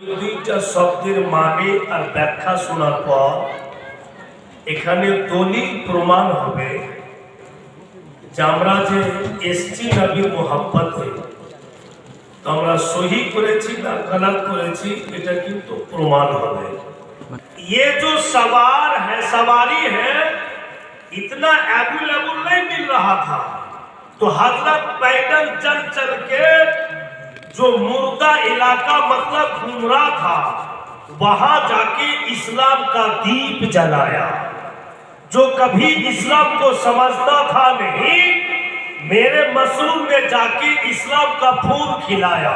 দুইটা শব্দের মানে আর ব্যাখ্যা শোনার পর এখানে দলিল প্রমাণ হবে যে আমরা যে এসছি নবীর মোহাব্বতে, তো আমরা সহি করেছি না গলত করেছি এটা কিন্তু প্রমাণ হবে। ये जो सवार है सवारी है इतना अवेलेबल नहीं मिल रहा था, तो हजरत पैदल चल चल के जो मुर्दा इलाका मतलब घूम रहा था वहां जाके इस्लाम का दीप जलाया। जो कभी इस्लाम को समझता था नहीं, मेरे मसरूर ने जाके इस्लाम का फूल खिलाया।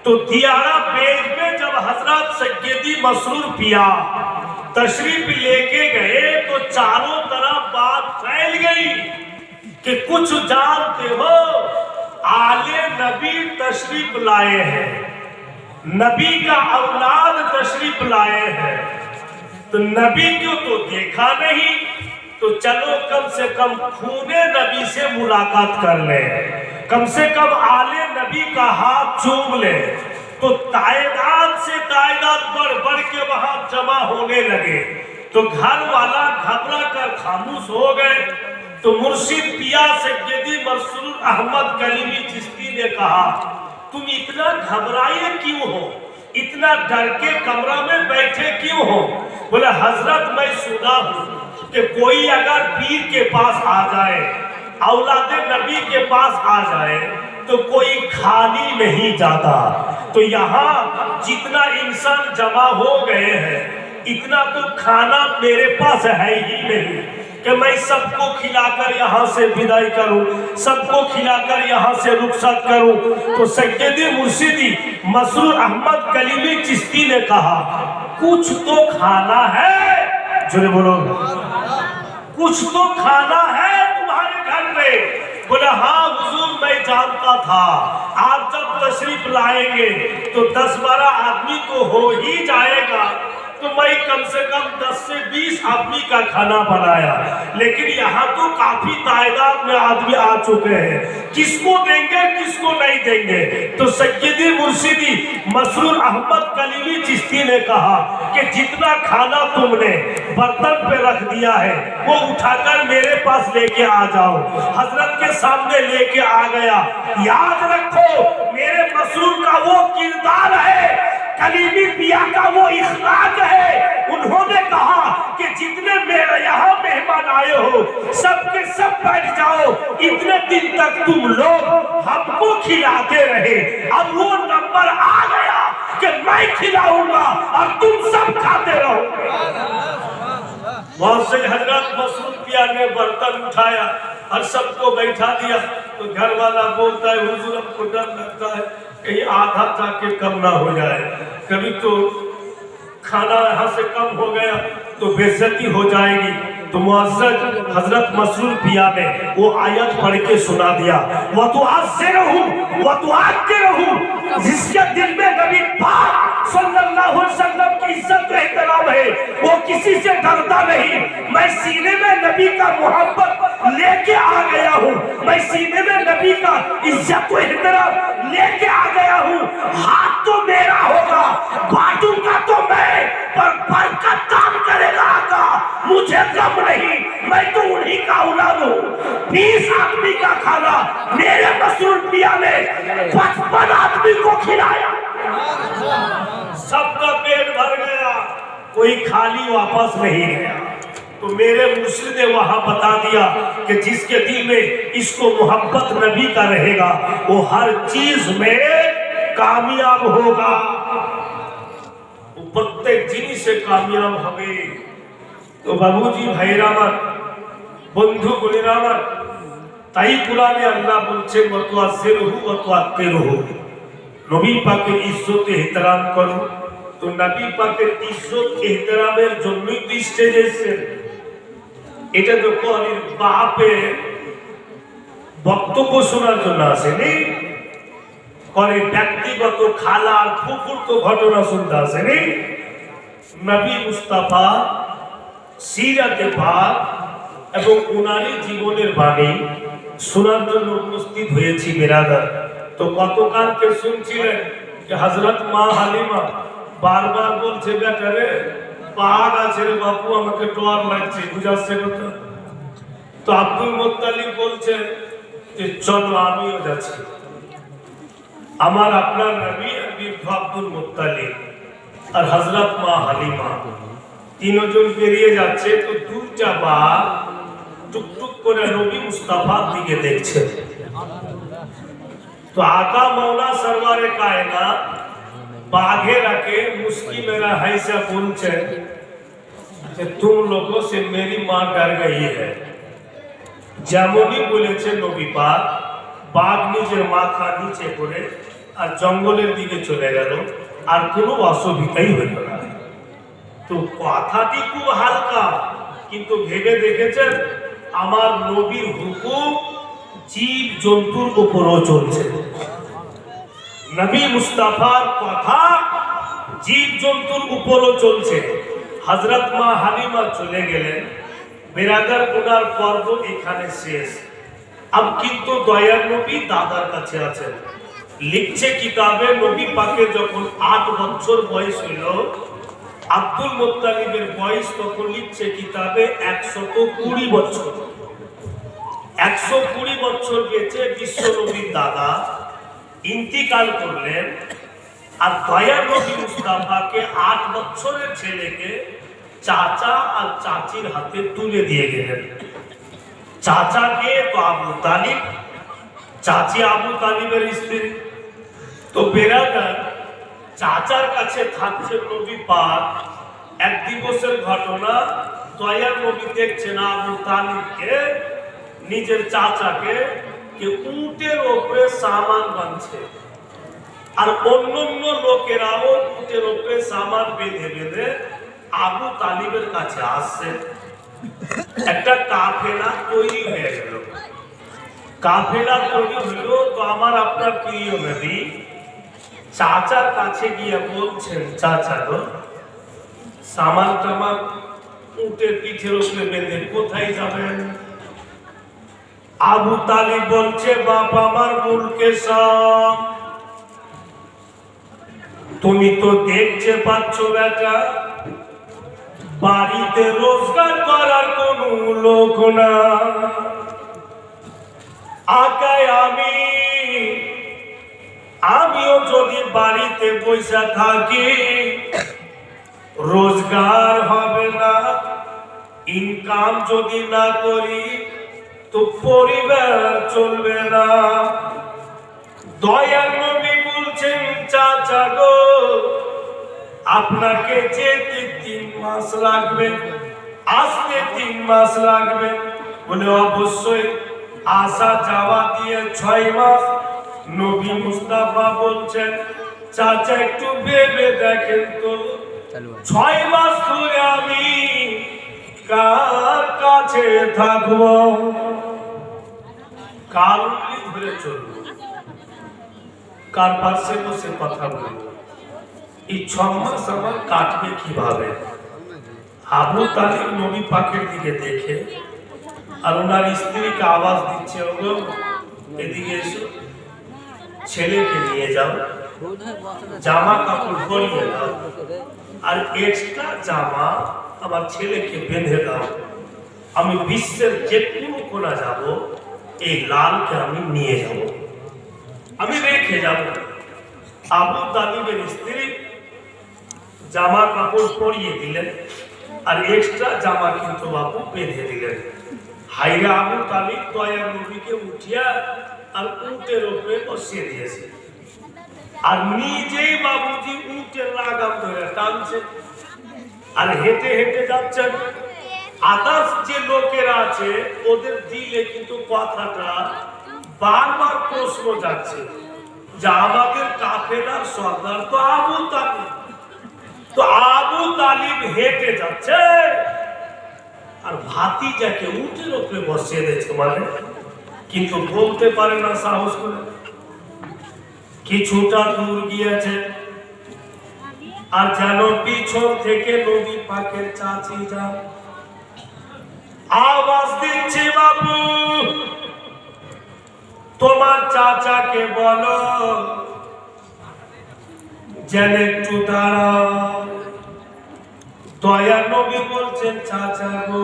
तो दियारा पेज में जब हजरत सैयदी मसरूर पिया तशरीफ लेके गए तो चारों तरफ बात फैल गई कि कुछ जानते हो, आले नबी तशरीफ लाए हैं, नबी का औलाद तशरीफ लाए हैं। तो नबी को तो देखा नहीं, तो चलो कम से कम खूने नबी से मुलाकात कर ले, कम से कम आले नबी का हाथ चूम ले। तो तायदाद से तायदाद बढ़ बढ़ के वहां जमा होने लगे। तो घर वाला घबरा कर खामोश हो गए। तो मुर्शिद पिया सैयदी मसरूर अहमद कलीमी चिश्ती ने कहा, तुम इतना घबराए क्यों हो, इतना डर के कमरा में बैठे क्यों हो? बोले हजरत मैं सुना हूं कि कोई अगर पीर के पास आ जाए, औलादे नबी के पास आ जाए तो कोई खाली नहीं जाता। तो यहाँ जितना इंसान जमा हो गए हैं इतना तो खाना मेरे पास है ही नहीं कि मैं सबको खिलाकर यहाँ से विदाई करूं, सबको खिलाकर यहाँ से रुखसत करूं। तो सैयदी मुर्शिदी मसरूर अहमद कलीमी चिश्ती ने कहा, कुछ तो खाना है, जोरे बोलो, कुछ तो खाना है तुम्हारे घर में। बोले हाँ हुजूर मैं जानता था आप जब तशरीफ लाएंगे तो 10-12 आदमी तो हो ही जाएगा, तो मैं कम से कम 10 से 20 आदमी का खाना बनाया। लेकिन यहाँ तो काफी तादाद में आदमी आ चुके हैं, किसको देंगे किसको नहीं देंगे? तो सैयदी मुर्शिदी मसरूर अहमद कलीमी चिश्ती ने कहा कि जितना खाना तुमने बर्तन पे रख दिया है वो उठाकर मेरे पास लेके आ जाओ। हजरत के सामने लेके आ गया। याद रखो मेरे मसरूर का वो किरदार है, कलीमी पिया का वो इखलाक है। उन्होंने कहा कि जितने मेरे यहाँ मेहमान आए हो सबके सब बैठ जाओ, इतने दिन तक तुम लोग हमको खिलाते रहे, अब वो नंबर आ गया कि मैं खिलाऊंगा और तुम सब खाते रहो। हजरत मसरूर पिया ने बर्तन उठाया और सबको बैठा दिया। तो घर वाला बोलता है हुजूर हमको डर लगता है कहीं आधा जाके कम ना हो जाए, कभी तो खाना यहाँ से कम हो गया तो बेइज्जती हो जाएगी। तो मुअज्जज हजरत मसरूर पिया ने वो आयत पढ़ के सुना दिया, वो तो आज से रहूं वो तो आज के रहूं, जिसके दिल में नबी पाक सल्लल्लाहु अलैहि वसल्लम की इज्जत और एहतराम है वो किसी से डरता नहीं। मैं सीने में नबी का मोहब्बत लेके आ गया हूँ, मैं सीने में नबी का इज्जत और एहतराम लेके आ गया हूँ। हाथ तो मेरा होगा, बांटूंगा तो मैं, पर बरकत काम करेगा आका, मुझे गम नहीं, मैं तो उन्हीं का औलाद हूँ। 20 आदमी का खाना मेरे मसरूर पिया ने 55 आदमी को खिलाया, सबका पेट भर गया, कोई खाली वापस नहीं गया। तो मेरे मुर्शिद ने वहां बता दिया कि जिसके दिल में इसको मोहब्बत नबी का रहेगा वो हर चीज में कामयाब होगा, वो प्रत्येक जिनिस से कामयाब হবে। तो बाबूजी भाईरा আমার, বন্ধু বোনেরা আমার, তাই কুরআনে আল্লাহ বলছেন ওয়াতুআসিরহু ওয়াতুআক্কিরহু, নবী পাকের ইজ্জত এহতরাম করো। তো নবী পাকের ইজ্জত এহতরামের জন্যই তো স্টেজে এসেছেন। এটা তো কোরআনের বাপে বক্তব্য শোনার জন্য আসেনি, করে ব্যক্তিগত খালা ফুফুর তো ঘটনা শুনতে আসেনি। নবী মুস্তাফা সিরাতে পাক এবং উনারই জীবনের বাণী শোনার জন্য উপস্থিত হয়েছি বিরাদার। তো গতকালকে শুনছিলেন যে হযরত মা হালিমা বারবার বলছে বেটারে পাহাড় আছে রে বাপু, আমাকে ডর লাগছে, বুঝাচ্ছে কথা। তো আব্দুল মুত্তালিব বলছে যে চলো আমিও যাচ্ছি। আমার আপনার নবী আব্দুল মুত্তালিব আর হযরত মা হালিমা তিনজন বেরিয়ে যাচ্ছে। তো দুইটা বাঘ টুকটুক করে নবী মুস্তাফার দিকে দেখছে। তো आका मौला सरवारे कायनात बाघेरा के मुस्की मेरा हैसा बोलছে যে तुम लोगों से मेरी मां डर गई है। যেমনই বলেছে নবী পাক, বাঘ নিজের মাথা নিচে করে আর জঙ্গলের দিকে চলে গেল, আর কোনো অসুবিধাই হলো না। তো কথাটি খুব হালকা, কিন্তু ভেবে দেখেছেন আমার নবীর হুকুম জীব জন্তুর উপরও চলছে। নবী মুস্তাফার কথা জীব জন্তুর উপরও চলছে। হযরত মা হালিমা চলে গেলেন। বেরাদার গুনার পর্ব এখানে শেষ। আব কিন্তু দয়ার নবী দাদার কাছে আছেন। লিখছে কিতাবে নবী পাকের যখন 8 বছর বয়স হইল, আব্দুল মুত্তালিবের বয়স তখন লিখছে কিতাবে 120 বছর। 120 বছর বেঁচে বিশ্ব নবীর দাদা ইন্তিকাল করলেন। আর দয়ার নবী মুস্তাফাকে 8 বছরের ছেলেকে চাচা আর চাচির হাতে তুলে দিয়ে গেলেন। চাচাকে তো আবু তালিব, চাচি আবু তালিবের স্ত্রী। তো বেরাদার চাচার কাছে থাকছে নবী পাক। এক দিবসের ঘটনা, দয়ার নবী দেখছেন আবু তালিবকে, নিজের চাচাকে কে উটের উপরে সামান বাঁধছে, আর অন্যান্য লোকেরাও উটের উপরে সামান বেঁধে বেঁধে আবু তালিবের কাছে আসছে। একটা কাফেলা তৈরি হয়ে গেল। কাফেলা তৈরি হলো। তো আমার আপনার প্রিয় নবী চাচার কাছে গিয়ে বলছেন, চাচা গো, সামান টামান উটের পিঠের উপরে বেঁধে কোথায় যাবেন? আবু তালিব বলছে, বাপ আমার মুলকে সব, তুমি তো দেখতে পাচ্ছ বেটা, বাড়িতে রোজগার করার কোনো লোক না। আকায় আমিও যদি বাড়িতে বসে থাকি, রোজগার হবে না, ইনকাম যদি না করি তো পরিবার চলবে না। দয়ার নবী বলছেন, চাচা গো, আপনাকে যেতে 3 মাস লাগবে, আসতে 3 মাস লাগবে। বলে অবশ্যই, আসা যাওয়া দিয়ে 6 মাস। নবী মুস্তাফা বলছেন, চাচা একটু ভেবে দেখেন তো, 6 মাস ধরে আমি কার কাছে থাকবো, কার ধরে চলবো, কার পাশে বসে কথা বলবো? এই 6 মাস আমার কাটবে কিভাবে? আবু তালিব নবী পাকের দিকে দেখে আর ওনার স্ত্রীকে আওয়াজ দিচ্ছে, ওগো এদিকে এসো, ছেলেকে নিয়ে যাও, জামা কাপড় পরিয়ে দাও, আর এক্সট্রা জামা আমার ছেলেকে বেঁধে দাও। আমি বিশ্বের যে কোনো কোণা যাব, এই লালকে আমি নিয়ে যাব, আমি রেখে যাব। আবু তালিবের স্ত্রী জামা কাপড় পরিয়ে দিলেন, আর এক্সট্রা জামা কিন্তু বাবু বেঁধে দিলেন। হাইরা আবু তালিব দয়ার নবীকে উঠিয়া আর উটের উপরে বসিয়ে দিয়েছে, আর নিজেই বাবুজি উটের লাগাম ধরে টানছে আর হেঁটে হেঁটে যাচ্ছেন। আদার্স যে লোকেরা আছে ওদের দিলে কিন্তু কথাটা বারবার প্রশ্ন যাচ্ছে যে আমাদের কাফেলার সর্দার তো আবু তালিব, তো আবু তালিব হেঁটে যাচ্ছে আর ভাতিজাকে উটের উপরে বসিয়ে দিয়েছে, মানে কিন্তু বলতে পারে না সাহস করে। কিছুটা দূর গিয়েছে আর যেন পিছন থেকে নবী পাকের চাচি যান আওয়াজ দিচ্ছে, বাবু তোমার চাচাকে বলো যেন একটু দাঁড়াও। দয়া নবী বলছেন চাচা গো,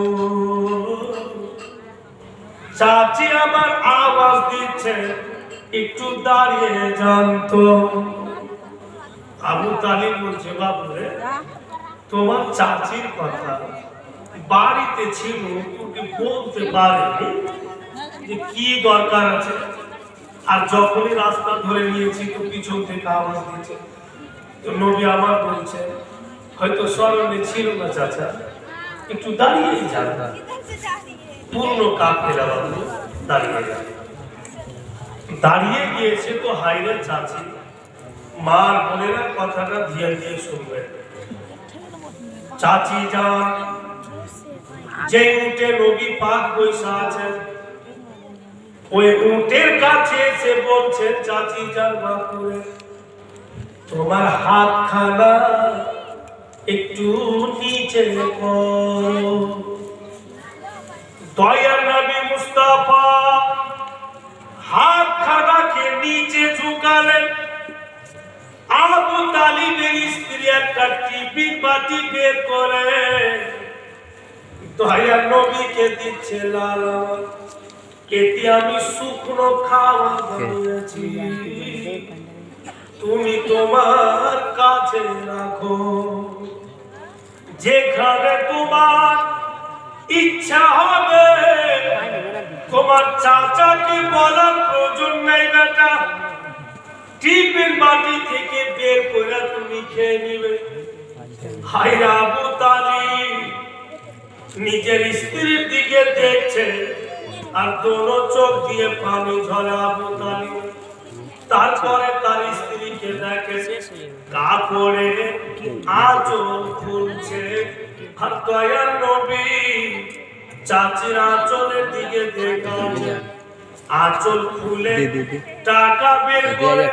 চাচি আমার আওয়াজ দিচ্ছে একটু দাঁড়িয়ে যান তো। আবু তালিব বলছে বাবু রে, তোমার চাচির কথা বাড়িতে ছিল, তোকে বলতে পারেনি যে কি দরকার আছে, আর যখনই রাস্তা ধরে নিয়েছি তো পিছন থেকে আওয়াজ দিচ্ছে। তো নবী আমার বলছে হয়তো স্মরণে ছিল না চাচা, একটু দাঁড়িয়েই যান। পূর্ণ কাফেলা বাবু দাঁড়িয়ে যান। দাঁড়িয়ে গিয়েছে তো হাইরে চাচি, মার বোনেরা কথাটা ধ্যান দিয়ে শুনবেন। চাচি যান, যে উঠে নবী পাক বৈশা আছেন, ওই উটের কাছে এসে বলছেন চাচি যান বাপুরে, তোমার হাতখানা একটু নিচে করো। দয়ার নবী মুস্তাফা হাতখানাকে নিচে ঝুঁকালেন। আবু তালিবের স্ত্রী একটা টিফিন বাটি বের করে দয়ার নবীকে দিচ্ছে, লাল এটি আমি শুকনো খাওয়া বানিয়েছি, তুমি তোমার কাছে রাখো, যেখানে তোমার ইচ্ছা হবে। তোমার চাচাকে বলার প্রয়োজন নেই বেটা, টিফিন বাটি থেকে বের করে তুমি খেয়ে নিবে। হায় আবু তালিব নিজের স্ত্রীর দিকে দেখছে আর দোনো চোখ দিয়ে পানি ঝরে আবু তালিব। তারপরে তার স্ত্রীকে দেখে কাপড়ে আঁচল খুলছে, আর দয়ার নবী চাচির আঁচলের দিকে দেখে আঁচল খুলে টাকা বের করে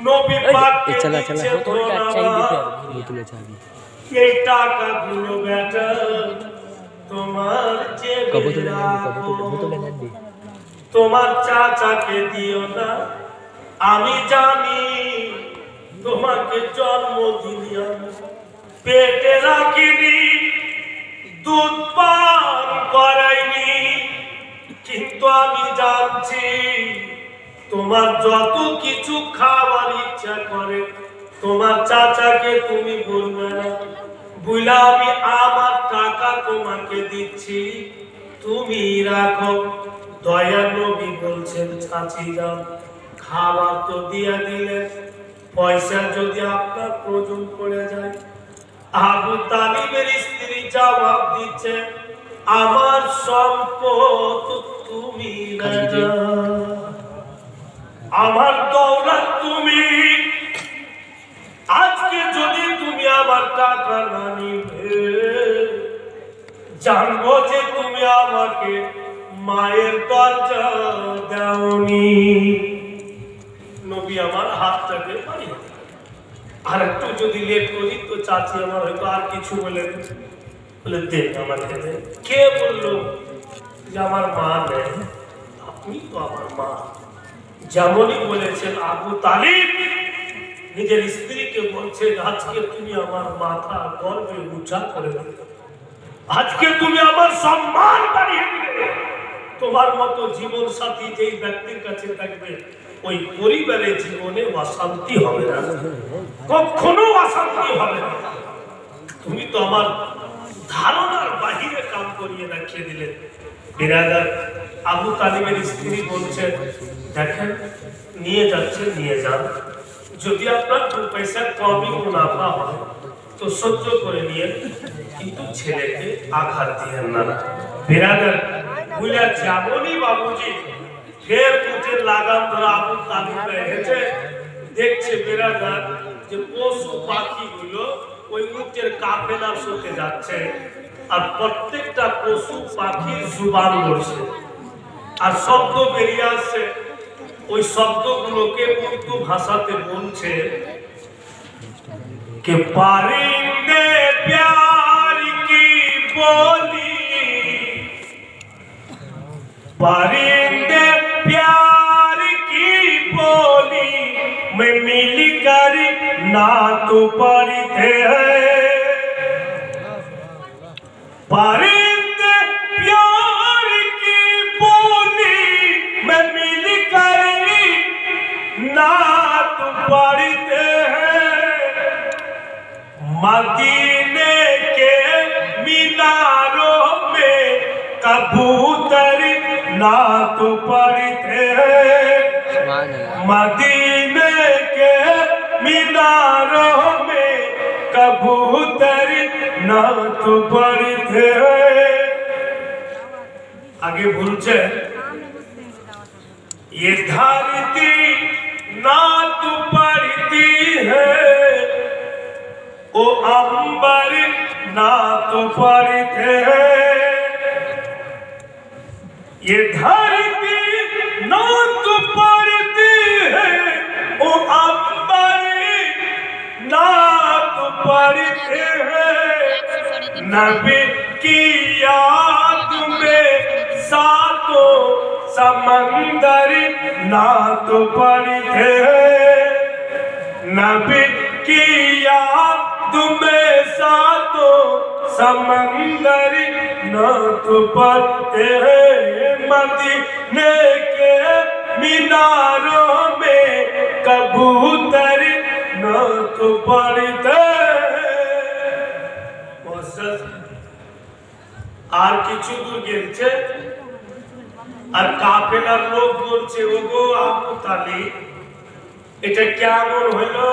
নবী পাককে দিচ্ছে। এই টাকাগুলো বেটা তোমার জেবে রাখো, তোমার চাচাকে দিও না, আমি জানি তোমাকে জন্মদিন পেটে রাখিনি, দুধ পান করাইনি, কিন্তু আমি জানছি তোমার যত কিছু খাবার ইচ্ছা করে তোমার চাচাকে তুমি বলবে না, বুঝলা আমি আমার টাকা তোমাকে দিচ্ছি, তুমি রাখো। দয়ার নবী বলছেন চাচি যান, খাবার তো দিয়ে দিলেন, পয়সা যদি আপনার প্রয়োজন পড়ে যায়। আবু তালিবের স্ত্রী জবাব দিচ্ছে, আমার সম্পদ তুমি রাজা, আমার দৌলত তুমি, আজকে যদি তুমি আমার টাকা না নিবে জানবো যে তুমি আমাকে মায়ের দরজা দাওনি। নবী আমার হাতটাকে বাড়িয়ে আর একটু যদি লেট করি তো চাচি আমার হয়তো আর কিছু বলে দে আমাকে দে। কে বললো যে আমার মা নেই? আপনি তো আমার মা। যেমনই বলেছেন আবু তালিব নিজের স্ত্রীকে বলছে, আজকে তুমি আমার মাথা গর্বে উঁচা করে দিলে, আজকে তুমি আমার সম্মান বাড়িয়ে দিলে। তোমার মতো জীবন সাথী যেই ব্যক্তির কাছে থাকবে ওই পরিবারের জীবনে অশান্তি হবে না, কখনো অশান্তি হবে না। তুমি তো আমার ধারণার বাহিরে কাম করিয়ে রাখিয়ে দিলে। বিরাদার আবু তালিবের স্ত্রী বলছেন, দেখেন নিয়ে যাচ্ছে নিয়ে যান, যদি আপনার 2 পয়সা কমই মুনাফা হয় তো সহ্য করে নিয়ে, কিন্তু ছেলেকে আঘাত দিয়েন না। বিরাদার বুঝা যেমনই বাবুজি ফের উঠে লাগাম ধরে আবু তালিব রেখেছে, দেখছে বিরাদার যে পশু পাখিগুলো ওই উটের কাফেলার সাথে যাচ্ছে, আর প্রত্যেকটা পশু পাখির জুবান ধরছে আর শব্দ বেরিয়ে আসছে। ওই শব্দগুলোকে উর্দু ভাষাতে বলছে কে পারিন্দে প্যার কি বলি, पारिंदे प्यार की बोली में मिल कर ना तो पढ़ते हैं परिंदे प्यार की बोली में मिल कर नात पढ़ते हैं। मदीने के मीनारों में कबूतर नात पढ़ते हैं। मदीने के मीनारों में कबूतर नात पढ़ते हैं। आगे बोलছে ये धरती नात पढ़ती है, ओ अंबर नात पढ़ते हैं। ये धरती नात पढ़ती है, ओ अंबर नात पढ़ते हैं। नबी की याद में सातों समंदर नात पढ़ते हैं। नबी की याद में सातों समंदर नात पढ़ते हैं। मदीने के मीनारों में कबूतर नात पढ़ते আর কিছু দূর গেছে আর কাফেলার লোক বলছে ওগো আবু তালিব এটা কেমন হলো?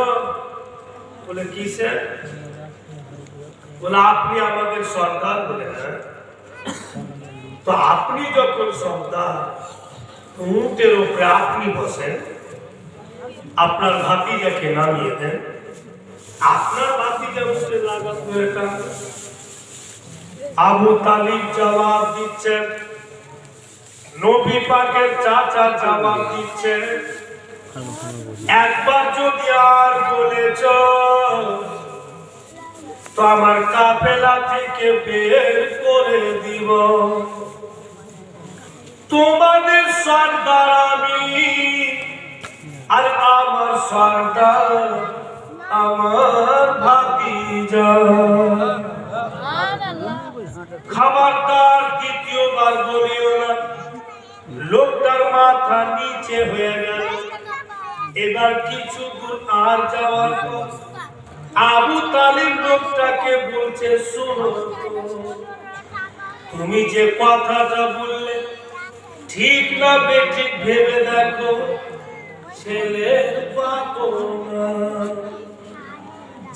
বলে কিসে? বলে আপনি আমাদের সর্দার। বলে হ্যাঁ। তো আপনি যখন সর্দার, উটের উপরে আপনি বসেন, আপনার ভাতিজাকে নামিয়ে দেন, আপনার ভাতিজা উঠে লাগাতো এটা। আবু তালিব জবাব দিচ্ছেন, নবী পাকের চাচা জবাব দিচ্ছেন, একবার যদি আর বলেছ তো আমার কাফেলা থেকে বের করে দিব। তোমাদের সর্দার আমি, আর আমার সর্দার আমার ভাতিজা। খবরদার দ্বিতীয়বার বলিও না। লোকটার মাথা নিচে হয়ে গেল। এবার কিছু দূর আর যাওয়ার পর আবু তালিব লোকটাকে বলছে, শোনো, তুমি যে কথাটা বললে ঠিক না বেঠিক ভেবে দেখো। ছেলের বাপও না,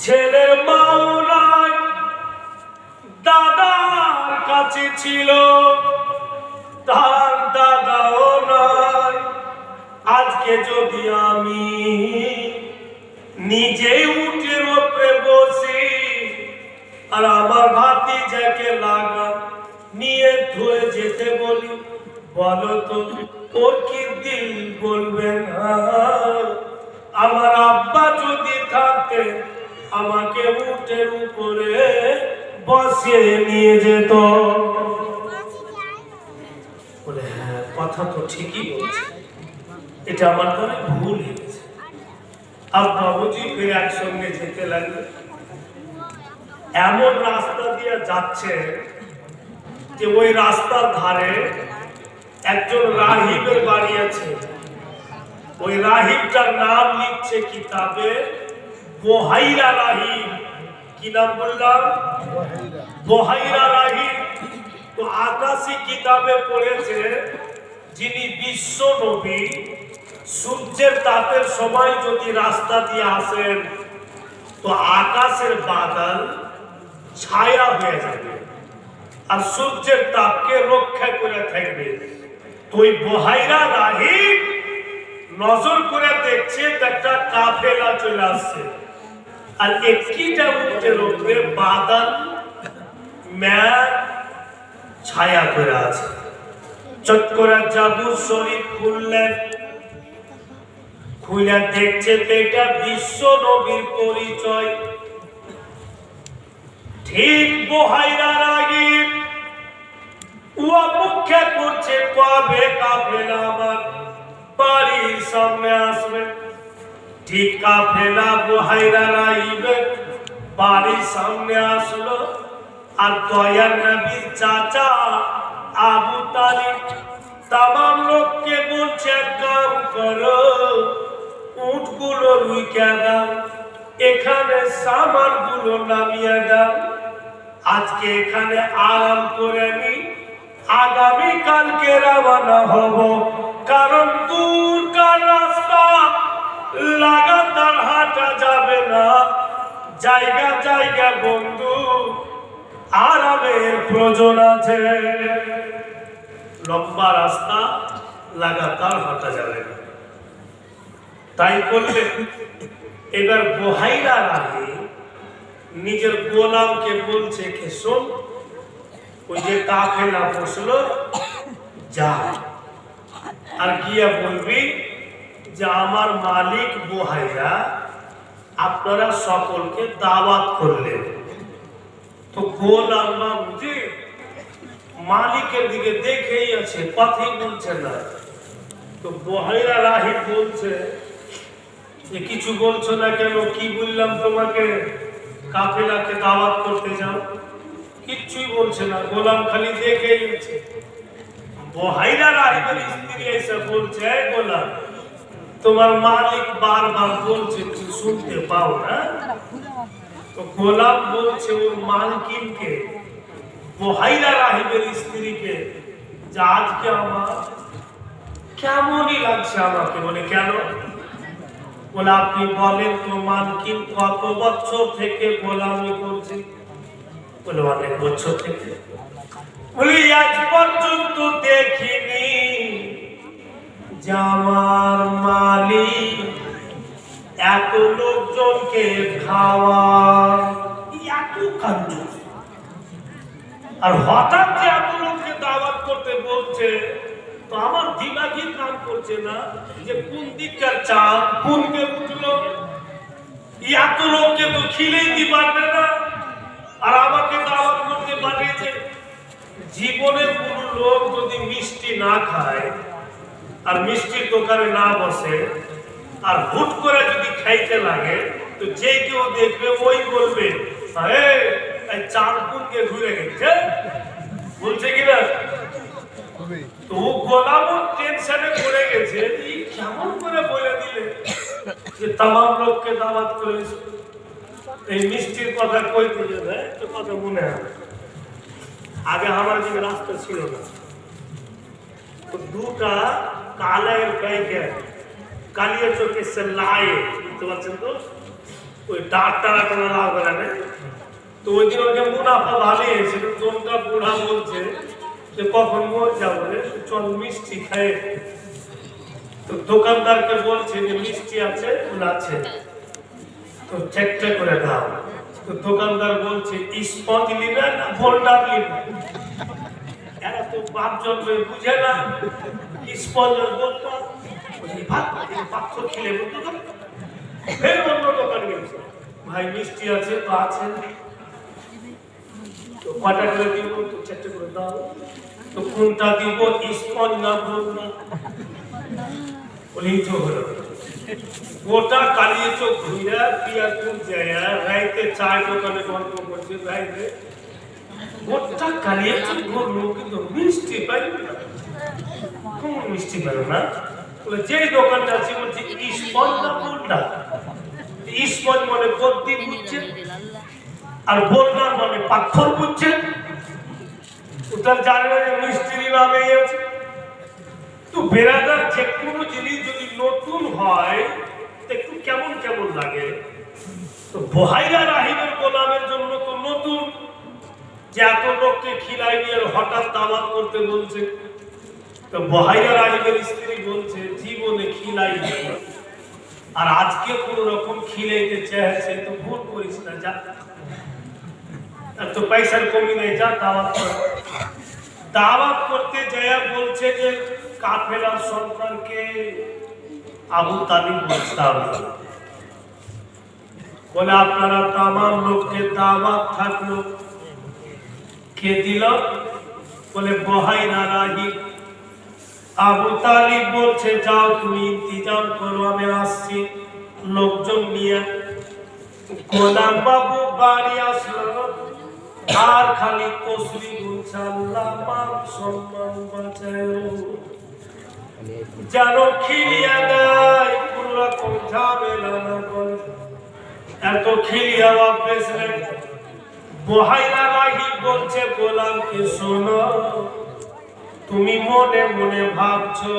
ছেলের মাও নাই, দাদার কাছে ছিল, তার দাদাও নাই। আজকে যদি আমি নিজে উঠের উপরে বসি আর আমার ভাতিজাকে লাগা নিয়ে ধুয়ে যেতে বলি, বলো তো ওর কি দিল বলবে না? আমার আব্বা যদি থাকতে আমাকে উটের উপরে বসিয়ে নিয়ে যেত। বলে হ্যাঁ, কথা তো ঠিকই বলছে, এটা আমার দ্বারা ভুল হয়ে গেছে। আর বাবুজি ফিরে একসঙ্গে যেতে লাগলো। এমন রাস্তা দিয়ে যাচ্ছে যে ওই রাস্তার ধারে একজন রাহিবের বাড়ি আছে। ওই রাহিবটার নাম লিখছে কিতাবে বহাইরা রাহিব। কি নাম বললাম? বহাইরা রাহিব। তো আকাশী কিতাবে পড়েছে, যিনি বিশ্ব নবী সূর্যের তাপের সময় যদি রাস্তা দিয়ে আসেন তো আকাশের বাদল ছায়া হয়ে যাবে আর সূর্যের তাপকে রক্ষা করে থাকবে। তো ওই বহাইরা রাহিব নজর করে দেখছে একটা কাফেলা চলে আসছে আর একটিটা উটের উপরে বাদল মেঘ ছায়া করে আছে। চট করে জাবুর শরীফ খুললেন, খুলে দেখছে এটা বিশ্ব নবীর পরিচয়। ঠিক বহাইরা রাহিব ও অপেক্ষা করছে কবে কাফেলা আমার বাড়ির সামনে আসবে। ঠিক কাফেলা বহাইরা রাহিবের বাড়ির সামনে আসলো। আর দয়ার নবীর চাচা আবু তালিব তামাম লোককে বলছে এক কাম করো, উটগুলো রুইকা দাও, এখানে সামানগুলো নামিয়ে দাও, আজকে এখানে আরাম করে নি, আগামী কালকে রওনা হব। কারণ দূরকার রাস্তা, লাগাতার হাঁটা যাবে না, জায়গা জায়গা বন্ধু আরামের প্রয়োজন আছে। লম্বা রাস্তা লাগাতার হাঁটা যাবে না, তাই করলে এবার বহাইরা রাখে নিজের গোলামকে বলছে কে শোন, ওই যে কাফেলা বসলো যা, আর গিয়া বলবি যে আমার মালিক বহাইরা আপনারা সকলকে দাওয়াত করলেন। তো গোলাম বুঝি মালিকের দিকে দেখেই আছে, কথাই বলছে না। তো বহাইরা রাহি বলছে যে কিছু বলছো না কেন, কি বললাম তোমাকে কাফেলাকে দাওয়াত করতে যাও? কিচ্ছুই বলছে না, গোলাম খালি দেখেই আছে। বহাইরা রাহিবের স্ত্রী এসে বলছে গোলাম তোমার মালিক বারবার বলছে তুমি শুনতে পাও না? তো গোলাম বলছে ওর মালকিনকে, বহাইরা রাহিবের স্ত্রীকে, যে আজকে আমার কেমনই লাগছে আমাকে। বলে কেন? বলে আপনি বলেন তো মালকিন কত বছর থেকে গোলামি করছে? বলে অনেক বছর থেকে। বলি আজ পর্যন্ত দেখিনি যে আমার মালিক এত লোকজনকে খাওয়া, এত কাঞ্জুস, আর হঠাৎ যে এত লোককে দাওয়াত করতে বলছে, তো আমার দিমাগই কাম করছে না যে কোন দিককার চাঁদ কোনকে উঠলো। এত লোককে তো খিলেই দিতে পারবে না, আর আমাকে দাওয়াত করতে পাঠিয়েছে। জীবনে কোন লোক যদি মিষ্টি না খায় আর মিষ্টির দোকানে না বসে, আর হুট করে যদি খাইতে লাগে, তো যে কেউ দেখবে ওই বলবে চাঁদ কোনকে ঘুরে গেছে, বলছে কিনা? তো গোলাম টেনশনে পড়ে গেছে, কেমন করে বলে দিলে যে তামাম লোককে দাওয়াত করেছে, এই মিষ্টির কথা কইতে যাবে তো কথা মনে হয়। আগে আমার দিকে রাস্তা ছিল না, তো দুটা কালের গাইকে কালিয়া চোখে সে লাই, বুঝতে পারছেন তো, ওই ডাক্তার টানা লাভ করে না। তো ওই দিন ওকে মুনাফা ভালোই হয়েছিল। তোমরা বুড়া বলছে যে কখন মোর যাবো রে, চল মিষ্টি খাই। তো দোকানদারকে বলছে যে মিষ্টি আছে? বলে আছে। তো চেকটা করে দাও। তো দোকানদার বলছে স্পঞ্জ নিবে না বোল্ডার নিবে? এরা তো বাপ জন্মে বুঝে না স্পঞ্জ বোল্ডার। পাথর খেলে ফের অন্য দোকান গেছে, ভাই মিষ্টি আছে? তো আছে। তো কটা করে দিব? তো চেকটা করে দাও। তো কোনটা দিব, স্পঞ্জ না বোল্ডার? বলেই তো হলো। গোটা কালিয়ে চোখ ঘুরে পিয়ারপুর যায়, রাইতে চায় দোকানে গল্প করছে, রাইতে গোটা কালিয়ে চোখ ঘুরলো, কিন্তু মিষ্টি পাইল না। কোন মিষ্টি পাইল না? বলে যে দোকানটা আছে বলছে স্পঞ্জ না বোল্ডার? স্পঞ্জ মানে বদ্যি বুঝছে, আর বোল্ডার মানে পাথর বুঝছে। ওটার জানে না যে মিস্ত্রি নামে আছে। তো বেরাদার যে কোনো জিনিস যদি নতুন হয় একটু কেমন কেমন লাগে। তো বহাইরা রাহিবের গোলামের জন্য তো নতুন, যে এত লোককে খিলাই নিয়ে হঠাৎ দাওয়াত করতে বলছে। তো বহাইরা রাহিবের স্ত্রী বলছে জীবনে খিলাই না, আর আজকে কোন রকম খিলাইতে চেয়েছে, তো ভুল করিস না, যা, তো পয়সার কমি নেই, যা দাওয়াত কর। দাওয়াত করতে যায় বলছে যে কাফেলার সন্তানকে আবু তালিব বলতাম। বলে আপনারা তামাম লোককে দাওয়াত থাকলো, কে দিল? বলে বহাইরা রাহিব। আবু তালিব বলছে যাও তুমি ইন্তজাম করো, আমি আসছি লোকজন নিয়ে। গোলাম বাবু বাড়ি আসলো, আর খালি তসবি গুনছে আল্লাহ মান সম্মান বাঁচায় যেন খিলিয়া দেয় কোন রকম ঝামেলা না করে। এত খিলিয়া প্রেসিডেন্ট বহাইরা রাহি বলছে গোলামকে শোনো, তুমি মনে মনে ভাবছো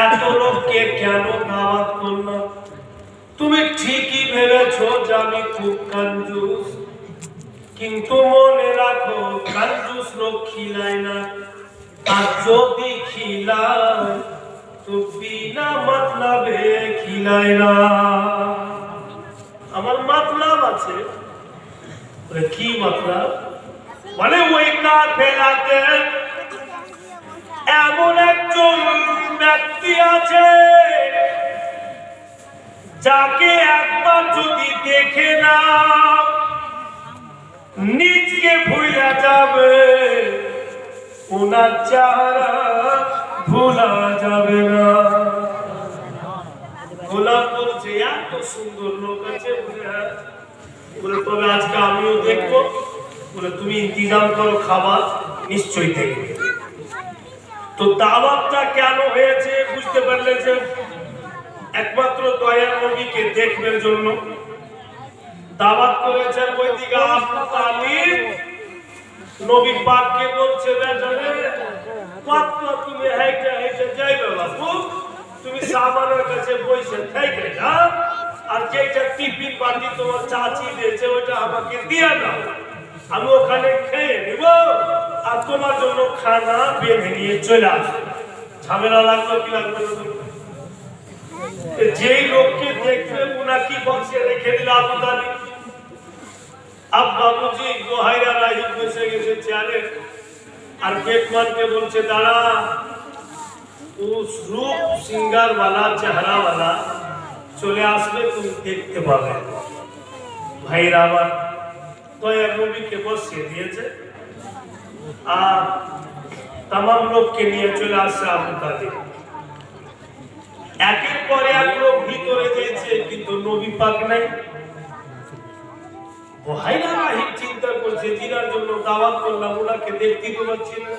এত লোককে কেন দাওয়াত করলাম, তুমি ঠিকই ভেবেছো যে আমি খুব কঞ্জুস, কিন্তু মনে রাখো কঞ্জুস লোক খিলায় না, আর যদি খিলায় তো বিনা মতলবে খিলায় না। আমার মতলব আছে। কি মতলব? মানে ওই কাফেলাতে এমন একজন ব্যক্তি আছে যাকে একবার যদি দেখে না নিজকে ভুলে যাবে, ওনার চেহারা ভোলা যাবে না। গোলাম বলছে এত সুন্দর লোক আছে বলে, তবে আজকে আমিও দেখবো। বলে তুমি ইন্তজাম করো, খাবার নিশ্চয়ই দেখবে। তো দাওয়াতটা কেন হয়েছে বুঝতে পারলে যে একমাত্র দয়ার নবীকে দেখবার জন্য দাওয়াত করেছেন। ওইদিকে আবু তালিব নবী পাককে বলছে বেজানে কত তুমি হাইটা হাইটা যাইবে বাবু, তুমি সামানের কাছে বসে থেকে যাও, আর যেটা টিফিন বাটি তোমার চাচি দিয়েছে ওইটা আমাকে দিয়ে দাও, আমি ওখানে খেয়ে নিব, আর তোমার জন্য খানা বেঁধে নিয়ে চলে আসবো। ঝামেলা লাগলো কি লাগলো? যেই লোককে দেখবে উনাকি বক্সে রেখে দিল আবু তালিব। अब बाबूजी गोहाइरा राही बसे गए চেয়ারে, আর বেকমানকে বলছে দাঁড়া, उस रूप सिंगार वाला चेहरा वाला চলে আসবে, তুমি দেখতে পাবে। ভাইরা আমার দয়ার নবীকে বসিয়ে দিয়েছে, আর तमाम লোককে নিয়ে চলে আসছে আবু তালিব। একের পর এক লোক ভিতরে যেছে, কিন্তু নবী পাক নাই। বহাইরা রাহিব চিন্তা করছে জিনার জন্য দাওয়াত করলাম, ওনাকে দেখতে তো পাচ্ছি না।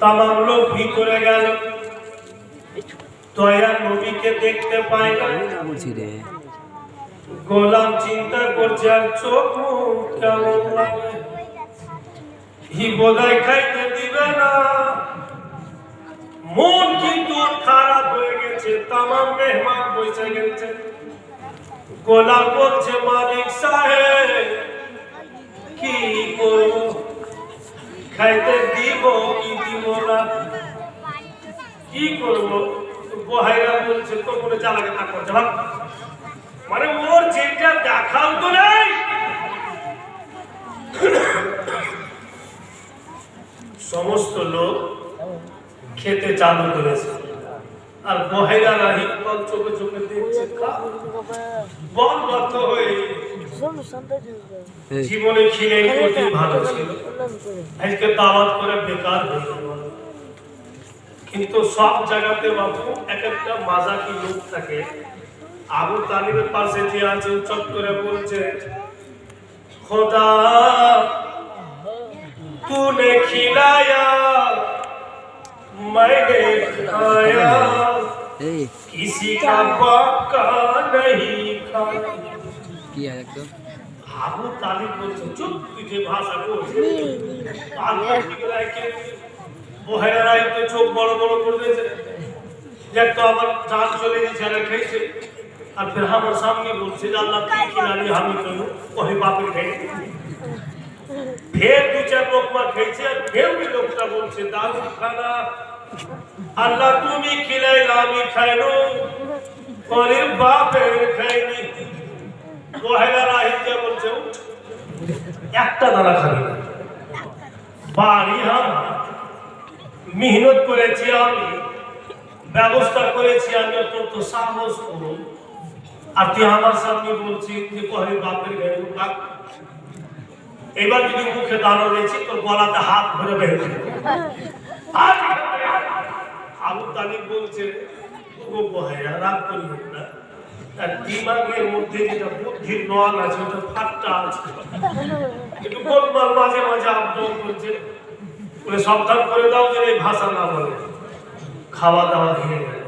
तमाम লোক ভিতরে গেল, দয়ার নবীকে দেখতে পায় না। গোলাম চিন্তা করছে আর চোখ মুখ কেমন লাগে, হি বোধহয় খাইতে দিবে না। মন কিন্তু খারাপ হয়ে গেছে, तमाम মেহমান বসে গেছে। গোলাম বলছে মালিক সাহেব কি করব, খাইতে দিব কি দিব না, কি করব? বহাইরা বলছে তো মনে চালাকে তা করছে, মানে ওর যেটা দেখাও তো নাই। সমস্ত লোক খেতে চালু করেছে, আর বহাইরা রাহিব চোখে চোখে দেখছে বল বদ্ধ হয়ে জীবনে খিলে করতে ভালো ছিল, আজকে দাওয়াত করে বেকার হয়ে গেল। কিন্তু সব জায়গাতে বাবু এক একটা মাজাকি লোক থাকে। আবু তালিবের পাশে যে আছে চট করে বলছে খোদা तूने खिलाया मैंने खाया, किसी का बाका नहीं खाया। किया एकदम আবু তালিব বলছে চুপ, তুই যে ভাষা বলছিস বহাইরা রাহিব তো চোখ বড় বড় করে দিয়েছে, দেখ তো আমার জান চলে গেছে আর খেয়েছে। আর ফির আমার সামনে বলছে আল্লাহ কি খিলানি আমি তো ওই বাপের খেয়ে। ফের দু চার লোকমা খেয়েছে, আর ফের ওই লোকটা বলছে দারুণ খানা, আল্লাহ তুমি খিলাইলা আমি খাইনো, পরের বাপের খাইনি। বহাইরা রাহিব বলছে একটা দানা খাবি না, বাড়ি আমার মেহনত করেছি আমি, ব্যবস্থা করেছি আমি, অত্যন্ত সাহস করুন, আর তুই আমার সামনে বলছি যে পরের বাপের ঘরে বাপ। এবার যদি মুখে দাঁড়ো রয়েছি তোর গলাতে হাত ধরে বের। আবু তালিব বলছে ও বহাইরা রাগ করি না, আর দিমাগের মধ্যে যেটা বুদ্ধির নল আছে ওটা ফাটটা আছে, একটু গোলমাল মাঝে মাঝে আপডাউন করছে, বলে সাবধান করে দাও যে এই ভাষা না বলে। খাওয়া দাওয়া খেয়ে গেল,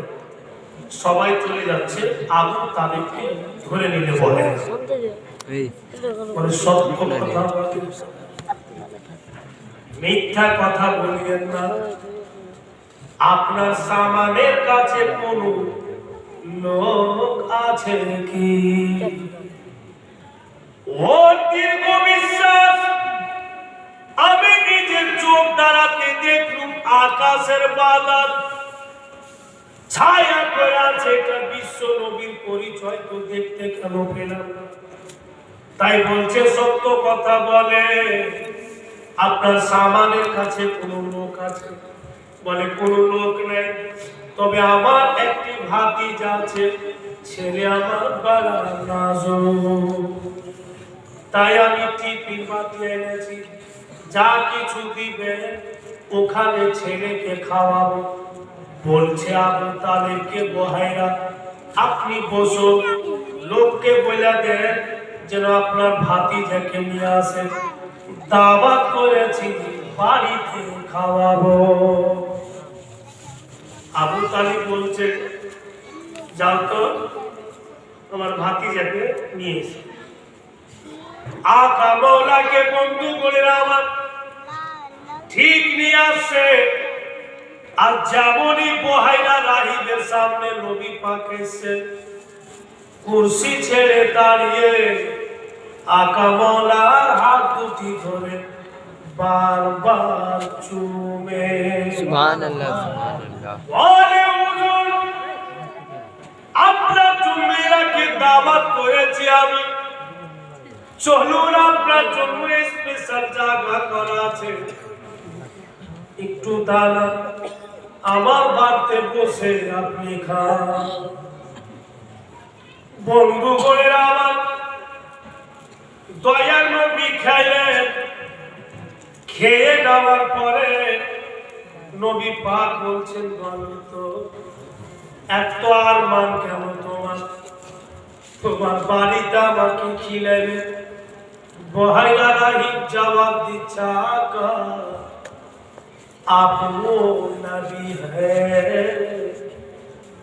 সবাই চলে যাচ্ছে, আবু তাদেরকে ধরে নিতে বলে, মানে সত্য কথা মিথ্যা কথা বলিয়েন না। আপনার সামানের কাছে কোন লোক আছে কি? ও দীর্ঘ বিশ্বাস, আমি নিজের চোখ দ্বারাতে দেখলুম আকাশের বাদল ছায়া করে আছে, এটা বিশ্ব নবীর পরিচয় তো দেখতে কেন পেলাম না? তাই বলছে সত্য কথা বলে। আপনার সামানের কাছে কোন লোক আছে? বলে কোন লোক নেই, তবে আমার একটি ভাতিজা আছে, ছেলে আমার বড় নাজুক, তাই আমি টিফিন বানিয়ে এনেছি, যা কিছু দিবে ওখানে ছেলেকে খাওয়াবো। বলছে আবু তালেবকে বহাইরা আপনি বসুন, লোককে বলে দেন যেন আপনার ভাতিজাকে নিয়ে আসেন, দাওয়াত করেছি বাড়িতে খাওয়াবো। আবু তালিব বলছে যাও তো আমার ভাতিজাকে নিয়ে এসে। আকা মৌলাকে বন্ধু করে আমার ঠিক নিয়ে আসছে, আর যেমনই বহাইরা রাহিবের সামনে নবী পাক এসে কুরসি ছেড়ে দাঁড়িয়ে আকা মৌলার হাত দুটি ধরে বারবার চুমে। সুবহানাল্লাহ সুবহানাল্লাহ। বলে হুজুর আপনার জুমেরাকে দাওয়াত করেছি আমি, চলুন আপনার জন্য স্পেশাল জায়গা করা আছে, একটু দাঁড়ান আমার বাড়িতে বসে আপনি খান। বন্ধু করে আমার দয়ার নবী খাইলেন, খেয়ে নেওয়ার পরে নবী পাক বলছেন বলো তো এত আর মান কেন তোমার? তোমার বাড়িতে আমাকে খিলাবে। বহাইরা রাহিব জবাব দিচ্ছে আকা आप वो नबी है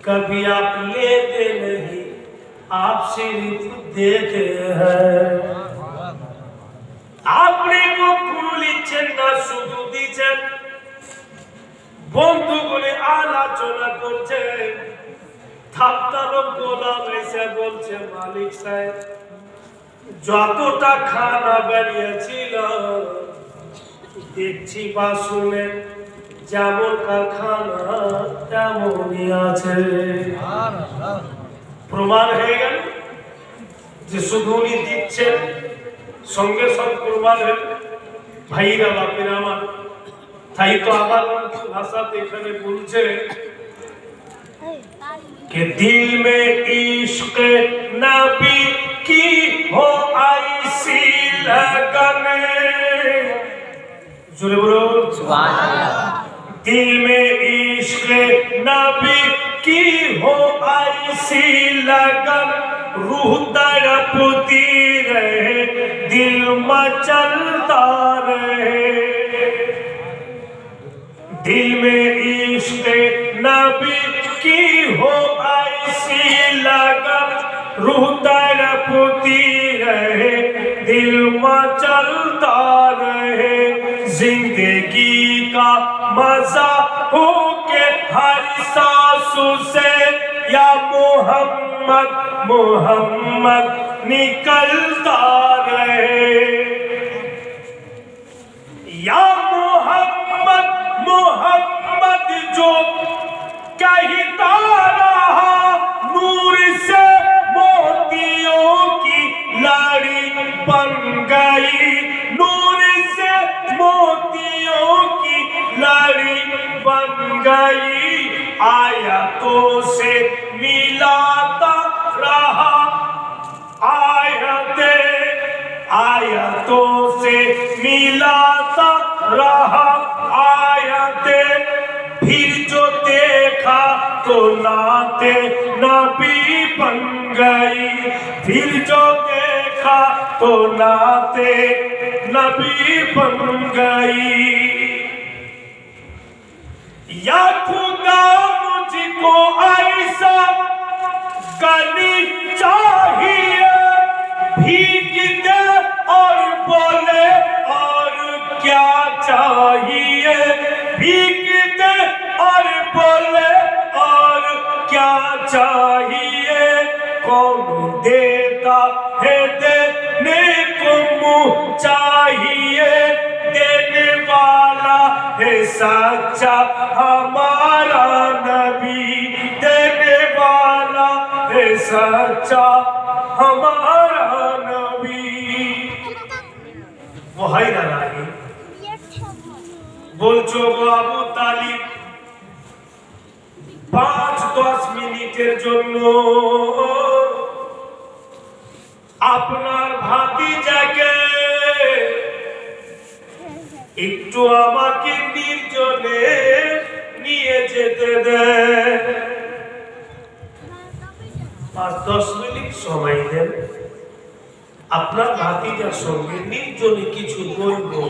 कभी आप लेते नहीं, आप सिर्फ देते हैं। আপনি কখনো নিচ্ছেন না, শুধু দিচ্ছেন। বন্ধুগুলি আলোচনা করছে, থাপ্তানো গোলাম এসে বলছে মালিক সাহেব যতটা খানা বেরিয়েছিল দেখছি বাসনে যেমন কারখানা তেমনই আছে। প্রমাণ হয়ে গেল যে শুধু উনি দিচ্ছেন, সঙ্গে সঙ্গে প্রমাণ হল। ভাইরা বাপের আমার, তাই তো আমার ভাষাতে এখানে বলছে कि दिल में इश्क नबी की हो ऐसी लगन, जोरे बोलो सुभान अल्लाह। दिल में इश्क नबी की हो ऐसी लगन, रूह तड़पती रहे दिल मचलता रहे। दिल में इश्क नबी की हो ऐसी लगन, रूह तड़पती रहे दिल मचलता रहे। जिंदगी का मजा हो के हर सांस से या मोहम्मद मोहम्मद निकलता रहे, या मोहम्मद मोहम्मद जो कहता रहा, नूर से मोतियों की लाड़ी बन गई, नूर से मोतियों की लाड़ी बन गई। आयतों से मिलाता रहा, आयतों से मिलाता रहा आयतें, फिर जो देखा तो नाते नबी बन गई, फिर जो देखा तो नाते नबी बन गई। या खुदा मुझको ऐसा गली चाहिए, भीग दे और बोले और क्या चाहिए, भीग दे और बोले और क्या चाहिए, कौन देता है देने को मुँह चाहिए, देने वाला है सच्चा हमारा नबी, देने वाला है सच्चा हमारा नबी। वही ना रानी বলছো গো আবু তালিব 5-10 মিনিটের জন্য আপনার ভাতিজাকে একটু আমাকে নির্জনে নিয়ে যেতে দেন, 5-10 মিনিট সময় দেন, আপনার ভাতিজার সঙ্গে নির্জনে কিছু বলবো।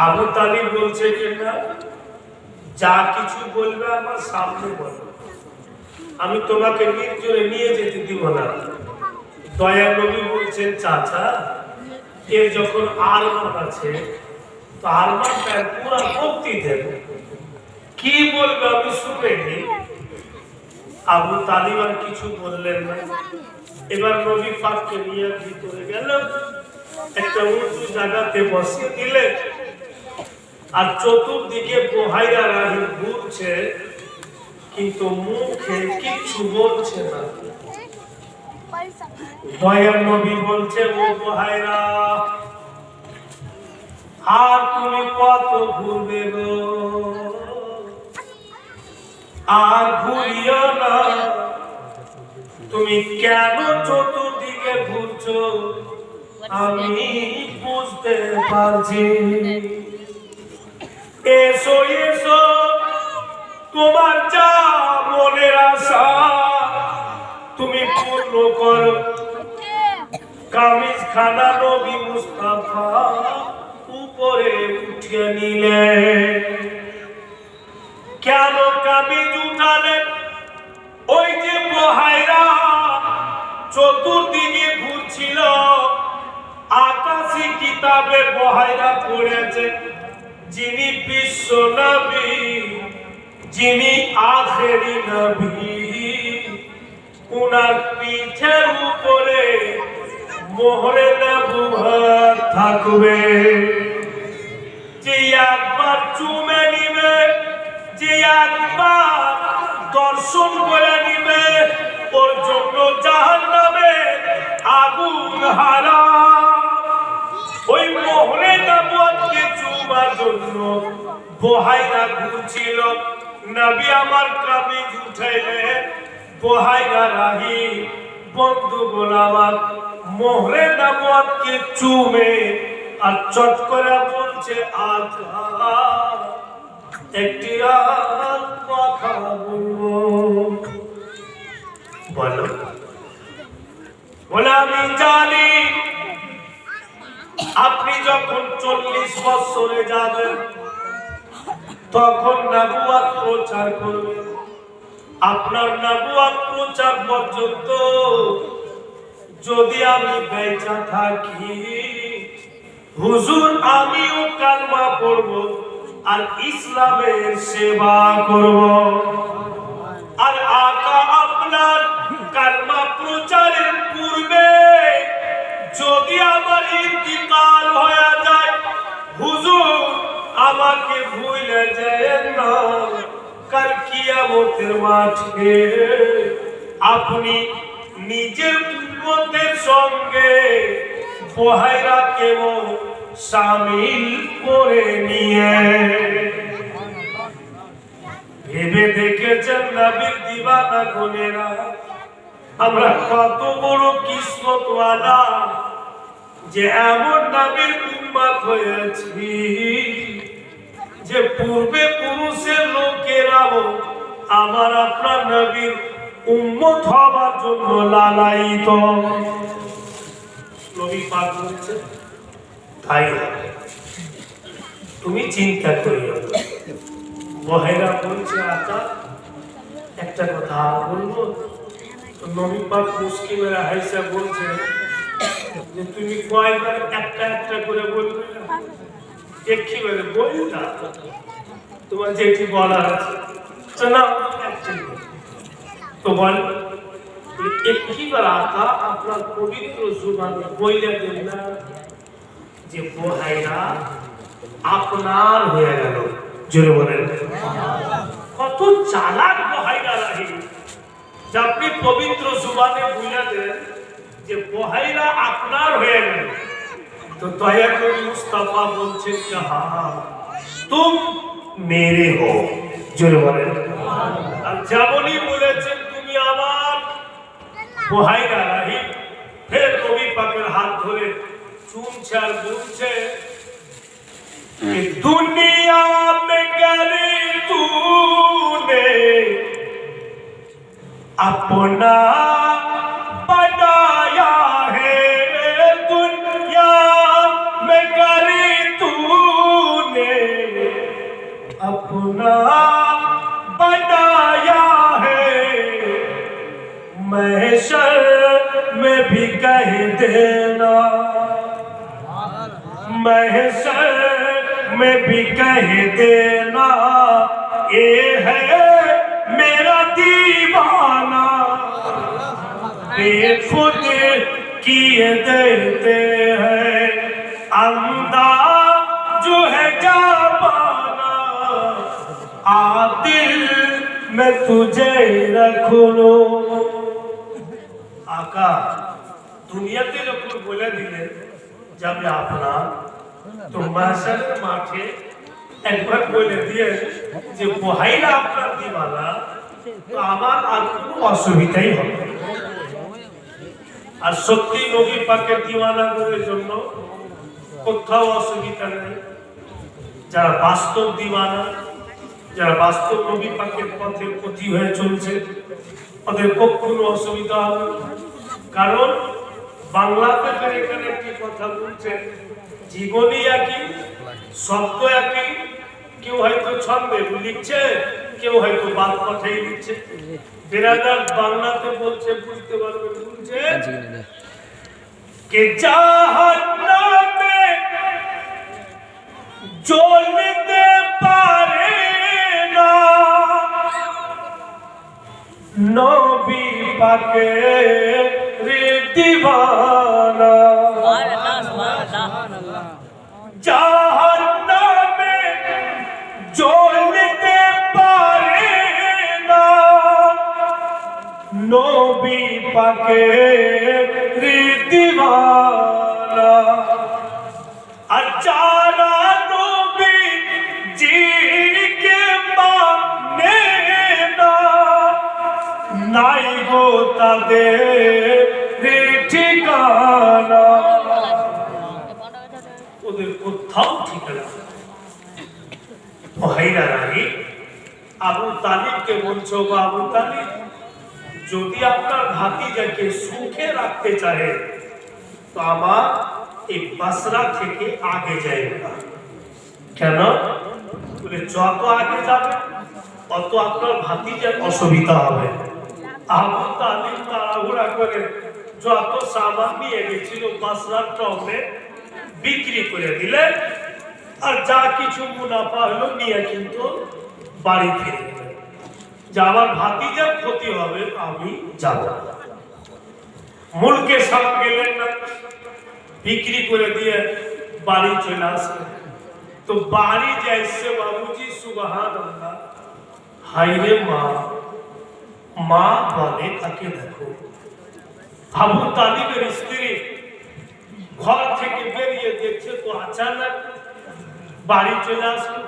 আবু তালিব বলছে যে না, যা কিছু বলবে আমার সামনে বলো, আমি তোমাকে নির্জনে নিয়ে যেতে দিব না। দয়া নবী বলছেন চাচা, এর যখন আরমান আছে তো আরমানটা পুরো মুক্তি দেন, কি বলবে আমি শুনে নি। আবু তালিব আর কিছু বললেন না। এবার নবী পাককে নিয়ে ভিতরে গেল, একটা উঁচু জায়গাতে বসিয়ে দিলেন, আর চতুর্দিকে বুহাইরা রানী ঘুরছে, কিন্তু মুখে কিচ্ছু বলছে না। দয়ার নবী বলছে, ও বুহাইরা, আর তুমি কত ঘুরবে গো, আর ঘুরিও না, তুমি কেন চতুর্দিকে ঘুরছো আমি বুঝতে পারছি। এসো এসো, তোমার যা মনের আশা তুমি পূর্ণ করো। কামিজ খানা নবী মুস্তাফা উপরে উঠিয়ে নিলে। কেন কামিজ উঠালেন? ওই যে বুহাইরা চতুর্দিকে ঘুরছিল, আকাশী কিতাবে বুহাইরা পড়েছে, যিনি বিশ্ব নবী, যিনি আখেরি নবী, উনার পিঠের উপরে মোহরে নবুয়ত থাকবে। যে একবার চুমে নিবে, যে একবার দর্শন করে নিবে, ওর জন্য জাহান্নামে আগুন হারাম। ওই মোহরে নবুয়তকে চুমার জন্য বুহাইরা ঘুরছিল। নবী আমার কামিজ উঠাইলেন, বুহাইরা রাহি বন্ধু গোলাম মোহরে নবুয়তকে চুমে আর চট করে বলছে, আজা একটি রাত কথা বলবো। বলো। বলে, আমি জানি আপনি যখন 40 বছরে যাবেন তখন নবুয়ত প্রচার করবেন। আপনার নবুয়ত প্রচার পর্যন্ত যদি আমি বেঁচে থাকি, হুজুর আমিও কালমা পড়ব আর ইসলামের সেবা করব। আর আকা আপনার কালমা প্রচারের পূর্বে যদি আমার ইন্তিকাল হয়ে যায়, হুজুর আমাকে ভুলে যায় না। কাল কিয়ামতের মাঠে আপনি নিজের উম্মতের সঙ্গে বুহাইরাকেও শামিল করে নিয়ে। ভেবে দেখেছেন নবীর দিওয়ানা গুনেরা, আমরা কত বড় কিসমতওয়ালা যে এমন নবীর উম্মত হয়েছি, যে পূর্বে পুরুষের লোকেরাও আমার আপনার নবীর উম্মত হবার জন্য লালায়িত। নবী পাক বলেছেন তাই হবে, তুমি চিন্তা করিও না। বহেরা বলছে আকা একটা কথা বলবো। তো নবী পাক মুসকিমের হাইসা বলছে যে তুমি কয়বার একটা একটা করে বলবে না, একই বারে বলি না, তোমার যেটি বলার আছে না একটি তো বল। একইবার আকা আপনার পবিত্র জুবানে বইলে দেন না যে বহাইরা আপনার হয়ে গেল। জোরে বলেন কত চালাক বহাইরা রাহি, যে আপনি পবিত্র জুবানে বইলে দেন যে বহাইরা আপনার হয়ে গেল। তো দয়া করে মুস্তাফা বলছেন যে হ্যাঁ তুম মেরে হো। জোরে বলেন। আর যেমনই বলেছেন তুমি আমার বহাইরা রাহি, ফের নবী পাকের হাত ধরে চুমছে আর বলছে कि दुनिया में करे तूने अपना बनाया है, दुनिया में करे तूने अपना बनाया है, महशर में भी कह देना, महशर में भी कह देना ये है मेरा दीवाना, बेखुद किए देते हैं अंदाज जो है जाबाना, आ दिल में तुझे रख लो। आका দুনিয়াতে যখন বলে দিলেন যাবে আপনার, তো মাশারের মাঠে একবার বলে দিয়ে যে বহাইরা আপনার দিওয়ানা, তো আমার আর কোনো অসুবিধাই হবে না। আর সত্যি নবী পাকের দিওয়ানাদের জন্য কোথাও অসুবিধা নেই। যারা বাস্তব দিওয়ানা, যারা বাস্তব নবী পাকের পথে পথি হয়ে চলছে, ওদের কখনো অসুবিধা হবে না। কারণ বাংলাতে এখানে একটি কথা বলছে, জীবনী একই, শব্দ একই, কেউ হয়তো ছন্দে লিখছে, কেউ হয়তো বাদ কথাই লিখছে। বেরাদার বাংলাতে বলছে, বুঝতে পারবে, বলছে কে জাহান্নামে জ্বলতে পারে না নবী পাকের দিওয়ানা, জাহান্নামে জ্বলতে পারে না নবী পাকের দিওয়ানা। আর যারা নবী জিকে মানে না, নাই গো তাদের ঠিকানা, ওদের কোথাও ঠিকানা। ভাইরা রানী আবু তালিবকে বলছো, আবু তালিব যদি আপনার ভাতিজাকে সুখে রাখতে চাহে তো আমার এই বাসরা থেকে আগে যাইবে না। কেন বলে যত আগে যাবে তত আপনার ভাতিজার অসুবিধা হবে। আবু তালিব তাড়াহুড়া করে যত সামান নিয়ে গেছিল বাসরার টপে বিক্রি করে দিলেন, আর যা কিছু মুনাফা হলো নিয়ে কিন্তু বাড়ি ফিরে গেলেন। যে আমার ভাতিজার ক্ষতি হবে আমি যাব না। মুলকে সব গেলেন না, বিক্রি করে দিয়ে বাড়ি চলে আসলেন। তো বাড়ি যাইছে বাবুজি সুবহানাল্লাহ, হাইরে মা, মা বলে তাকে দেখো। আবু তালিবের স্ত্রী ঘর থেকে বেরিয়ে দেখছে তো আচানক বাড়ি চলে আসলো।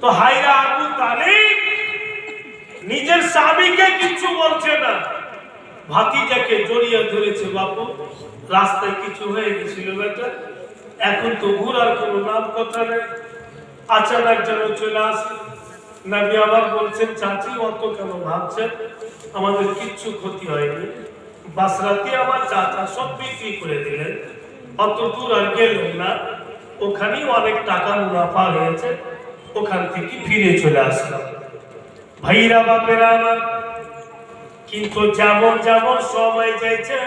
তো হাইরা আবু তালিব নিজের স্বামীকে কিছু বলছে না, ভাতিজাকে জড়িয়ে ধরেছে। বাপু রাস্তায় কিছু হয়ে গেছিল বেটা, এখন তো ঘুরার কোনো নাম কথা নেই, আচানক যেন চলে আসে। নবী আবার বলছেন, চাচি অত কেন ভাবছেন, আমাদের কিচ্ছু ক্ষতি হয়নি। বাসরাতে আমার চাচা সব বিক্রি করে দিলেন, অত দূর আর গেলেন না, ওখানেই অনেক টাকা মুনাফা হয়েছে, ওখান থেকে ফিরে চলে আসলাম। ভাইরা বাপেরা আমার, কিন্তু যেমন যেমন সময় যাইছে,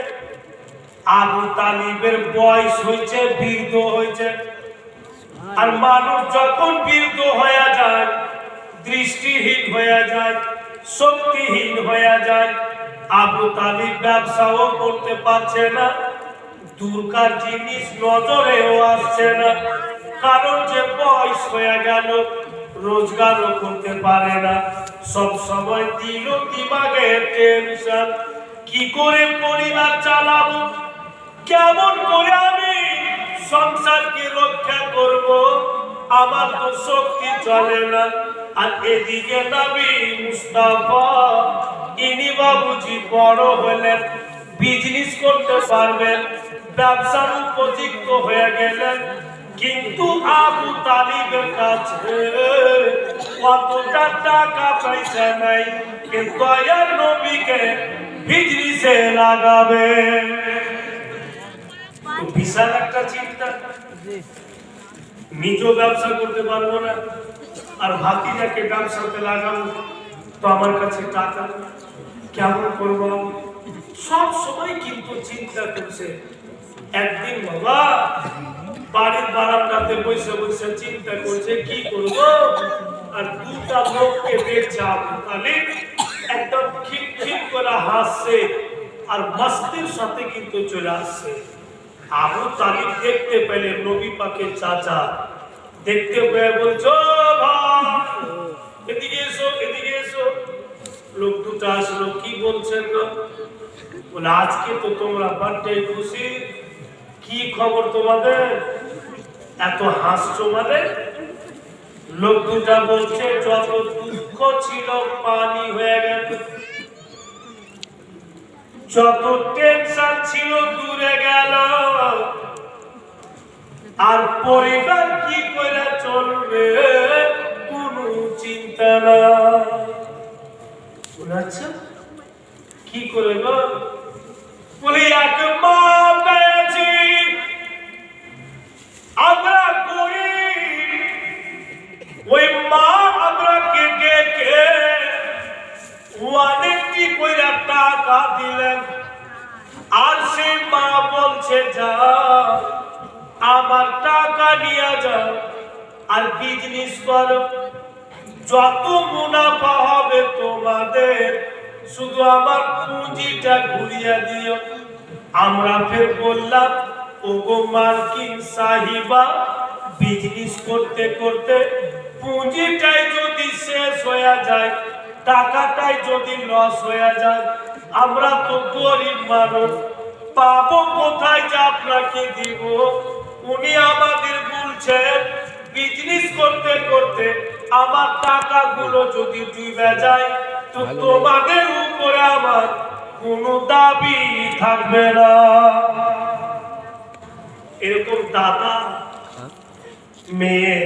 আবু তালিবের বয়স হয়েছে, বৃদ্ধ হয়েছে। আর মানুষ যখন বৃদ্ধ হয়ে যায়, দৃষ্টিহীন হয়ে যায়, শক্তিহীন হয়ে যায়, আবু তালিব ব্যবসাও করতে পারছে না, দূরকার জিনিস নজরেও আসছে না, কারণ যে বয়স হয়ে গেল, রোজগারও করতে পারে না, সব সময় দিল দিমাগে টেনশন, কি করে পরিবার চালাবো, কেমন করে আমি সংসারকে রক্ষা করব, আমার তো শক্তি চলে না। আর এদিকে নবী মুস্তাফা ইনি বাবুজি বড় হলেন, বিজনেস করতে পারবেন, ব্যবসার উপযুক্ত হয়ে গেলেন, কিন্তু আবু তালিবের কাছে কতটা টাকা পয়সা নাই, কিন্তু আয়ার নবীকে বিজনেসে লাগাবে। তো বিশাল একটা চিন্তা, নিজেও ব্যবসা করতে পারবো না, আর ভাতিজাকে ব্যবসাতে লাগাবো, তো আমার কাছে টাকা কেমন করবো, সব সময় কিন্তু চিন্তা করছে। একদিন বাবা বাড়ির বারান্দাতে বসে বসে চিন্তা করছে কি করব, আর দুটা লোককে দেখছে আবু তালিব একদম খিটখিট করে হাসছে, আর মস্তির সাথে কিন্তু চলে আসছে। আবু তালিব দেখতে পেলে নবী পাকের চাচা, দেখতে পেয়ে বলছো ভাই এদিকে এসো, এদিকে এসো। লোক দুটা আসলো, কি বলছেন গো? বলে আজকে তো তোমরা বার্থডে খুশি, কি খবর তোমাদের, এত হাসছো মানে? লোক দুটা বলছে যত দুঃখ ছিল পানি হয়ে গেল, যত টেনশন ছিল দূরে গেল, আর পরিবার কি করে চলবে কোনো চিন্তা না। আচ্ছা কি করে গো? বলে এক মা পেয়েছি, আমরা গরিব, ওই মা আমরাকে ডেকে অনেকটি কইরা টাকা দিলেন, আর সেই মা বলছে যা আমার টাকা নিয়ে যাও আর বিজনেস করো, যত মুনাফা হবে তোমাদের, শুধু আমার পুঁজিটা ঘুরিয়ে দিও। আমরা ফের বললাম ওগো মার্কিন সাহিবা, বিজনেস করতে করতে পুঁজিটাই যদি শেষ হয়ে যায়, টাকাটাই যদি লস হয়ে যায়, আমরা তো গরিব মানুষ, পাবো কোথায় যে আপনাকে দিব? উনি আমাদের বলছেন বিজনেস করতে করতে আমার টাকাগুলো যদি ডুবে যায়, তো তোমাদের উপরে আমার কোনো দাবি থাকবে না। এরকম দাদা মেয়ে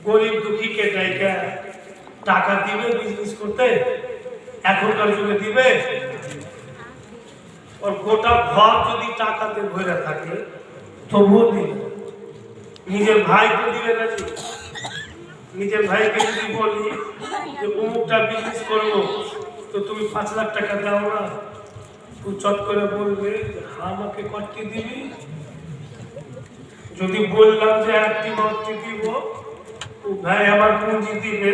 গরিব দুঃখীকে ডাইকা টাকা দিবে বিজনেস করতে? এখনকার যুগে দিবে? ওর গোটা ঘর যদি টাকাতে ভরে থাকে তবুও দিবে। নিজের ভাই তো দিবে নাকি? নিজের ভাইকে যদি বলি যে অমুকটা বিজনেস করবো, তো তুমি 5 লাখ টাকা দাও না, তুই চট করে বলবে আমাকে কটি দিবি? যদি বললাম যে 1টি 9টি দিব, ও ভাই আমার পুঁজি দিবে।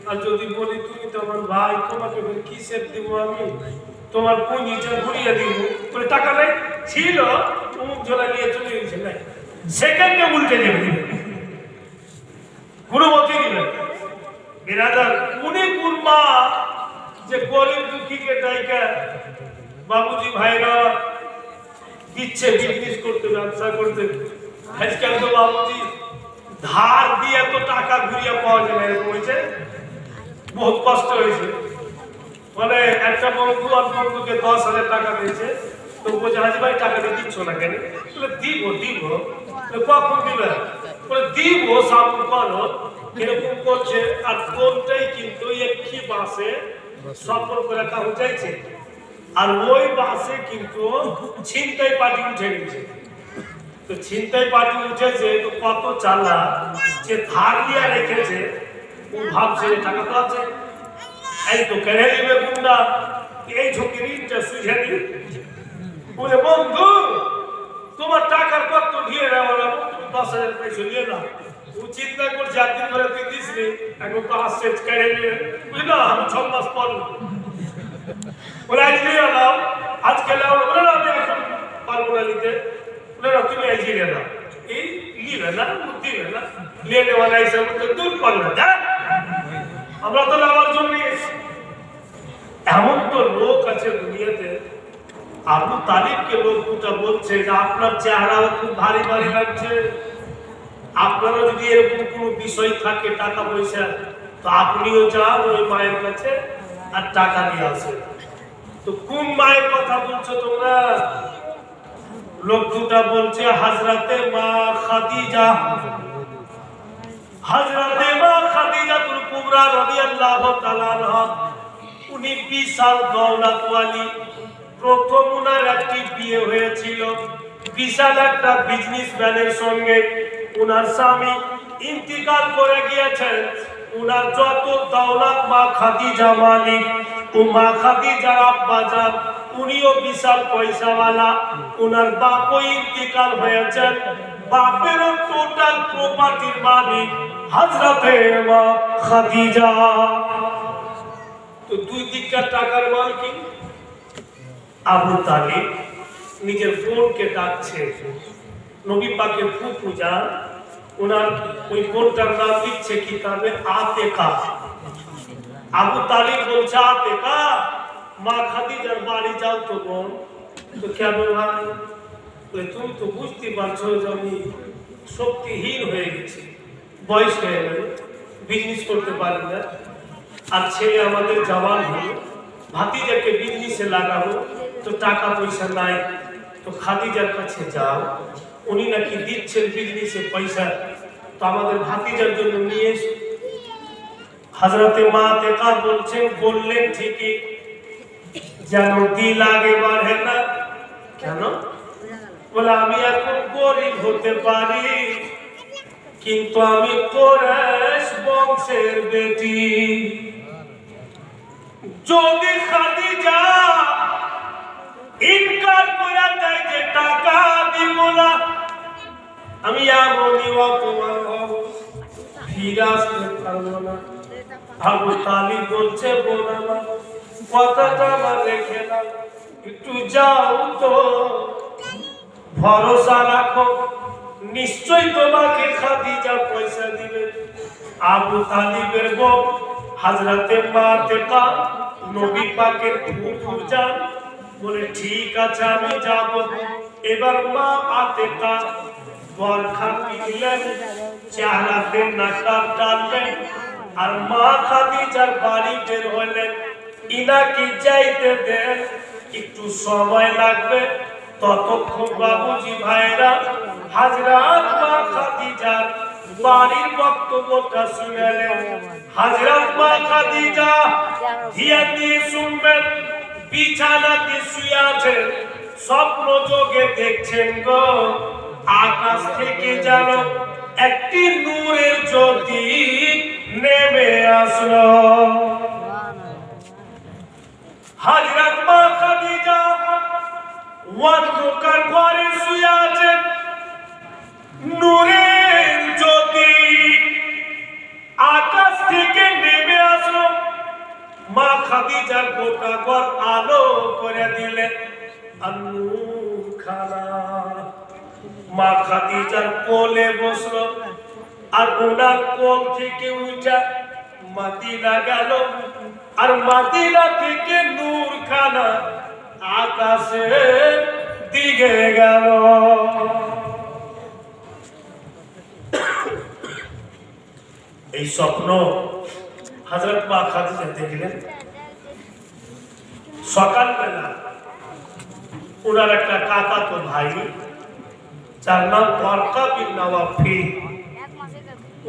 আর যদি বলি তুমি তো আমার ভাই, তোমাকে কিসের দিব আমি, তোমার পুঁজিটা ঘুরিয়ে দিব, বলে টাকা নাই ছিল অমুক জোড়া নিয়ে চলে গেছে, নাই সেকেন্ডে উল্টে দেবে, দিবে কোনো মতেই দিবে। বিরাদার উনি কুরমা যে গরিব দুঃখীকে ডাইকা বাবুজি ভাইরা দিচ্ছে বিজনেস করতে, ব্যবসা করতে। আজকাল তো বাবুজি ধার দিয়ে তো টাকা ঘুরিয়ে পাওয়া যায় না, এরকম হয়েছে, বহুত কষ্ট হয়েছে। মানে একটা বন্ধু আর বন্ধুকে 10,000 টাকা দিয়েছে, তো বলছে হাজি ভাই টাকাটা দিচ্ছ না কেন? বলে দিব দিব। কখন দিবে? বলে দিব, সাবুর করো, এরকম করছে আর কোনটাই কিন্তু একটি বাসে সফর করে কাউ যাইছে আর ওই বাসে কিন্তু ছিনতাই পার্টি উঠে গেছে। তো ছিনতাই পার্টি উঠেছে তো কত চালা যে ধার দিয়া রেখেছে ও ভাবছে টাকা তো আছে এই তো কেড়ে নেবে গুন্ডা এই ঝুঁকি ঋণটা সুঝে দিবে বলে বন্ধু তোমার টাকার কত দিয়ে নেওয়া তুমি 10,000 পয়সা নিয়ে নাও। ও চিন্তা করছে একদিন ধরে তুই দিস নি এখন তো আসছে কেড়ে নিয়ে বুঝলি না আমি 6 মাস পর বলে আজ নিয়ে নাও আজকে নাও বলে না আমি এখন পারবো না নিতে বলে না তুমি আজ নিয়ে নাও এই নিবে না দিবে না নিয়ে নেওয়া না হিসাবে তো দূর পারবে না আমরা তো নেওয়ার জন্য এমন তো লোক আছে দুনিয়াতে। আবু তালিবকে লোক দুটা বলছে যে আপনার চেহারা খুব ভারী ভারী লাগছে, আপনারও যদি এরকম কোনো বিষয় থাকে টাকা পয়সা তো আপনিও যান ওই মায়ের কাছে আর টাকা নিয়ে আসেন। তো কোন মায়ের কথা বলছো তোমরা? লোক দুটা বলছে হযরতে মা খাদিজা, হযরতে মা খাদিজাতুল কুবরা রাদিয়াল্লাহু তাআলা আনহা। উনি বিশাল দৌলতওয়ালি। প্রথম উনার একটি বিয়ে হয়েছিল বিশাল একটা বিজনেসম্যানের সঙ্গে। উনার স্বামী ইন্তিকাল করে গিয়েছেন। উনার যত দৌলত মা খাদিজা মালিক, ও মা খাদিজার আব্বা জান উনিও বিশাল পয়সাওয়ালা। উনার বাপও ইন্তিকাল হয়েছেন। বাপেরও টোটাল প্রপার্টির মালিক হযরতে মা খাদিজা। তো দুই দিককার টাকার মালিক। আবু তালিব নিজের বোনকে ডাকছে, নবী পাকের ফুফু যান, ওনার ওই বোনটার নাম লিখছে কিতাবে আতেকা। আবু তালিব বলছে আতেকা মা খাদিজার বাড়ি যাও তো বোন। তো কেন ভাই? তুমি তো বুঝতে পারছো যে আমি শক্তিহীন হয়ে গেছি, বয়স হয়ে গেল, বিজনেস করতে পারি না, আর ছেলে আমাদের জওয়ান হলো, ভাতিজাকে বিজনেসে লাগাবো তো টাকা পয়সা নাই। তো খাদিজার কাছে যাও, উনি নাকি দিচ্ছেন বিজনেসে পয়সা, তো আমাদের ভাতিজার জন্য নিয়ে এসো। হযরতে মা আতেকা বলছেন বললেন ঠিকই, যেন দিল আগে বাড়ে না। কেন? বলে আমি এখন গরিব হতে পারি কিন্তু আমি কুরাইশ বংশের বেটি। যদি খাদিজা ইনকার করে দেয় যে টাকা দিব না, আমি এমনই অপমান হব, ফিরে আসতে পারবো না। আবু তালিব বলছে বোনা কথাটা আমার রেখে না, একটু যাও তো, ভরসা রাখো, নিশ্চয় তোমাকে খাদিজা পয়সা দিবে। আবু তালিবের বউ হযরতে মা আতেকা নবী পাকের ফুফু যান, বলে ঠিক আছে আমি যাব। এবার মা আতেকা বরখা পিনলেন, চেহারাতে নাকাব টানলেন, আর মা খাদিজার বাড়ি বের হলেন। ইনাকে যাইতে দেন, একটু সময় লাগবে। ততক্ষণ বাবুজি ভাইরা হযরত মা খাদিজার বাড়ির বক্তব্যটা শুনলেন। হযরত মা খাদিজা ধ্যান দিয়ে শুনবেন। বিছানাতে শুয়ে আছেন, স্বপ্ন যোগে দেখছেন গো আকাশ থেকে যেন একটি নূরের জ্যোতি নেমে আসলো। হযরত মা খাদিজা অন্ধকার ঘরে শুয়ে আছেন, নূরের জ্যোতি আকাশ থেকে নেমে আসলো। মা খাদিজার গোটা ঘর আলো করে দিলেন। আর নূর খানা মা খাদিজার কোলে বসলো, আর ওনার কোল থেকে উঠা মদিনা গেল, আর মদিনা থেকে নূর খানা আকাশের দিকে গেল। এই স্বপ্ন হযরত মা খাদিজা দেখলেন। সকালবেলা ওনার একটা কাকাতো ভাই, যার নাম ওয়ারকা বিন নওফল,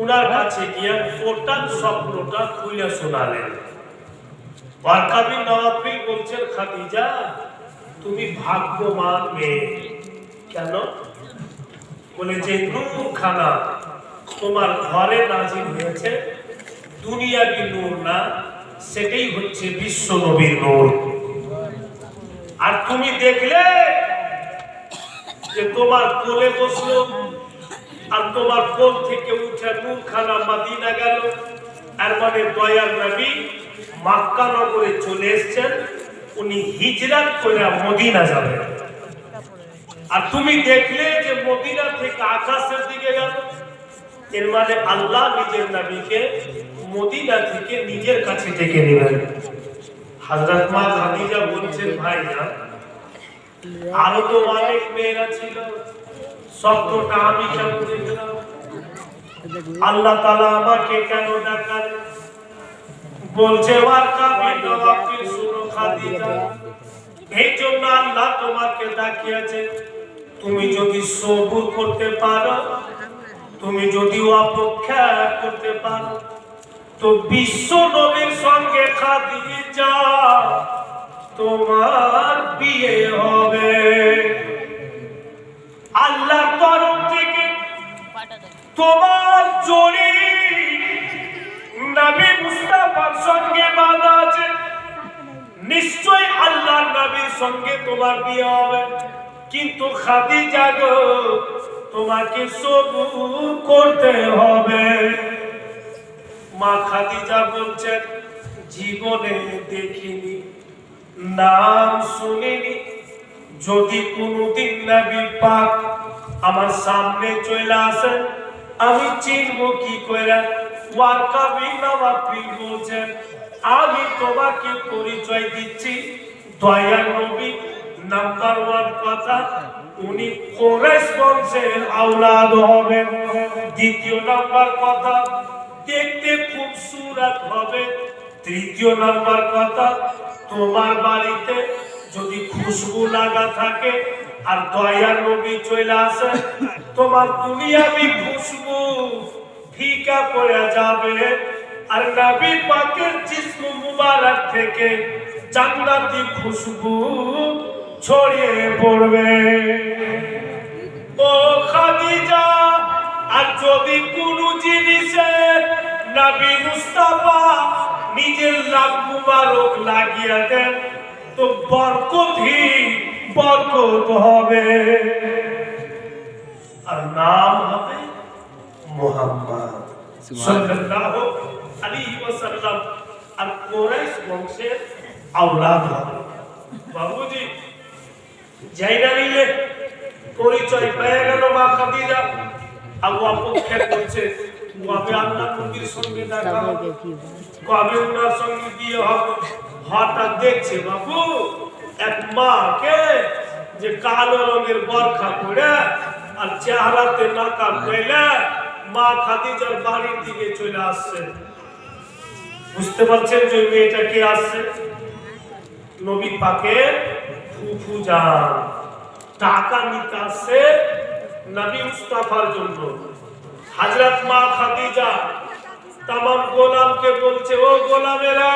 উনার কাছে গিয়ে টোটাল স্বপ্নটা খুলে শোনালেন। ওয়ারকা বিন নওফল বলছেন, খাদিজা তুমি ভাগ্যবান মেয়ে। কেন? বলে যে নূরখানা তোমার ঘরে নাজিল হয়েছে, দুনিয়াবি নূর না, সেটাই হচ্ছে বিশ্ব নবীর নূর। আর তুমি দেখলে যে তোমার কোলে বসলো, আর তোমার কোল থেকে উঠে নূরখানা মদিনা গেল। আর মানে দয়ার নবী মক্কা নগরে চলে এসেছেন, উনি হিজরত করে মদিনা যাবেন। আর তুমি দেখলে যে মদিনা থেকে আকাশের দিকে গেল, এর মানে আল্লাহ নিজের নবীকে মদিনা থেকে নিজের কাছে ডেকে নেবেন। হযরত মা খাদিজা বলছেন, ভাইজান আরো তো অনেক মেয়েরা ছিল, স্বপ্নটা আমি কেমন দেখলাম, আল্লাহ তাআলা আমাকে কেন ডাকালেন? বলছে ওয়ারকা বিন নওফল, শুনো খাদিজা, এই জন্য আল্লাহ তোমাকে ডাকিয়েছে। তুমি যদি সবুর করতে পারো, তুমি যদি অপেক্ষা করতে পারো, তো বিশ্ব নবীর সঙ্গে খাদিজা তোমার বিয়ে হবে। আল্লাহর তরফ থেকে তোমার জড়ি নবী মুস্তাফার সঙ্গে বাঁধা আছে, নিশ্চয় আল্লাহর নবীর সঙ্গে তোমার বিয়ে হবে। কিন্তু খাদিজা গো, তোমাকে সবুর করতে হবে। মা খাদিজা বলছেন, জীবনে দেখিনি, নাম শুনিনি, যদি কোনদিন নবী পাক আমার সামনে চলে আসেন, আমি চিনবো কি করে? ওয়ারকা বিন নওফল বলছেন, আমি তোমাকে পরিচয় দিচ্ছি, দয়ার নবী নাম্বার ওয়ান কথা, উনি কুরাইশ বংশের আওলাদ হবেন। দ্বিতীয় নাম্বার কথা, দেখতে খুবসুরত হবে। তৃতীয় নাম্বার কথা, তোমার বাড়িতে যদি খুশবু লাগা থাকে আর দয়ার নবী চলে আসে, তোমার দুনিয়াবি খুশবু ফিকা পড়ে যাবে, আর নবী পাকের জিসম মুবারক থেকে জান্নাতি খুশবু ছড়িয়ে পড়বে। ও খাদিজা, আর যদি কোন জিনিসে নবী মুস্তাফা নিজের নাম মুবারক লাগিয়ে দেন, তো বরকতই বরকত হবে, আর নাম হবে মুহাম্মদ সাল্লাল্লাহু আলাইহি ওয়াসাল্লাম, আর কুরাইশ বংশের আওলাদ হবে। বাবুজি জায়গা নিলে পরিচয় পেয়ে গেল মা খাদিজা। আবু অপেক্ষা করছে কবে আল্লাহ নবীর সঙ্গে দেখা হবে, কবে ওনার সঙ্গে বিয়ে হবে। হঠাৎ দেখছে বাবু এক মাকে যে কালো রঙের বরখা পরে আর চেহারাতে নাকাব পেলে মা খাদিজার বাড়ির দিকে চলে আসছে। বুঝতে পারছেন যে মেয়েটা কে আসছে? নবী পাকের ফুফু জান, টাকা নিতে আসছে নবী মুস্তাফার জন্য। হযরত মা খাদিজা तमाम গোলামকে বলছে, ও গোলামেরা,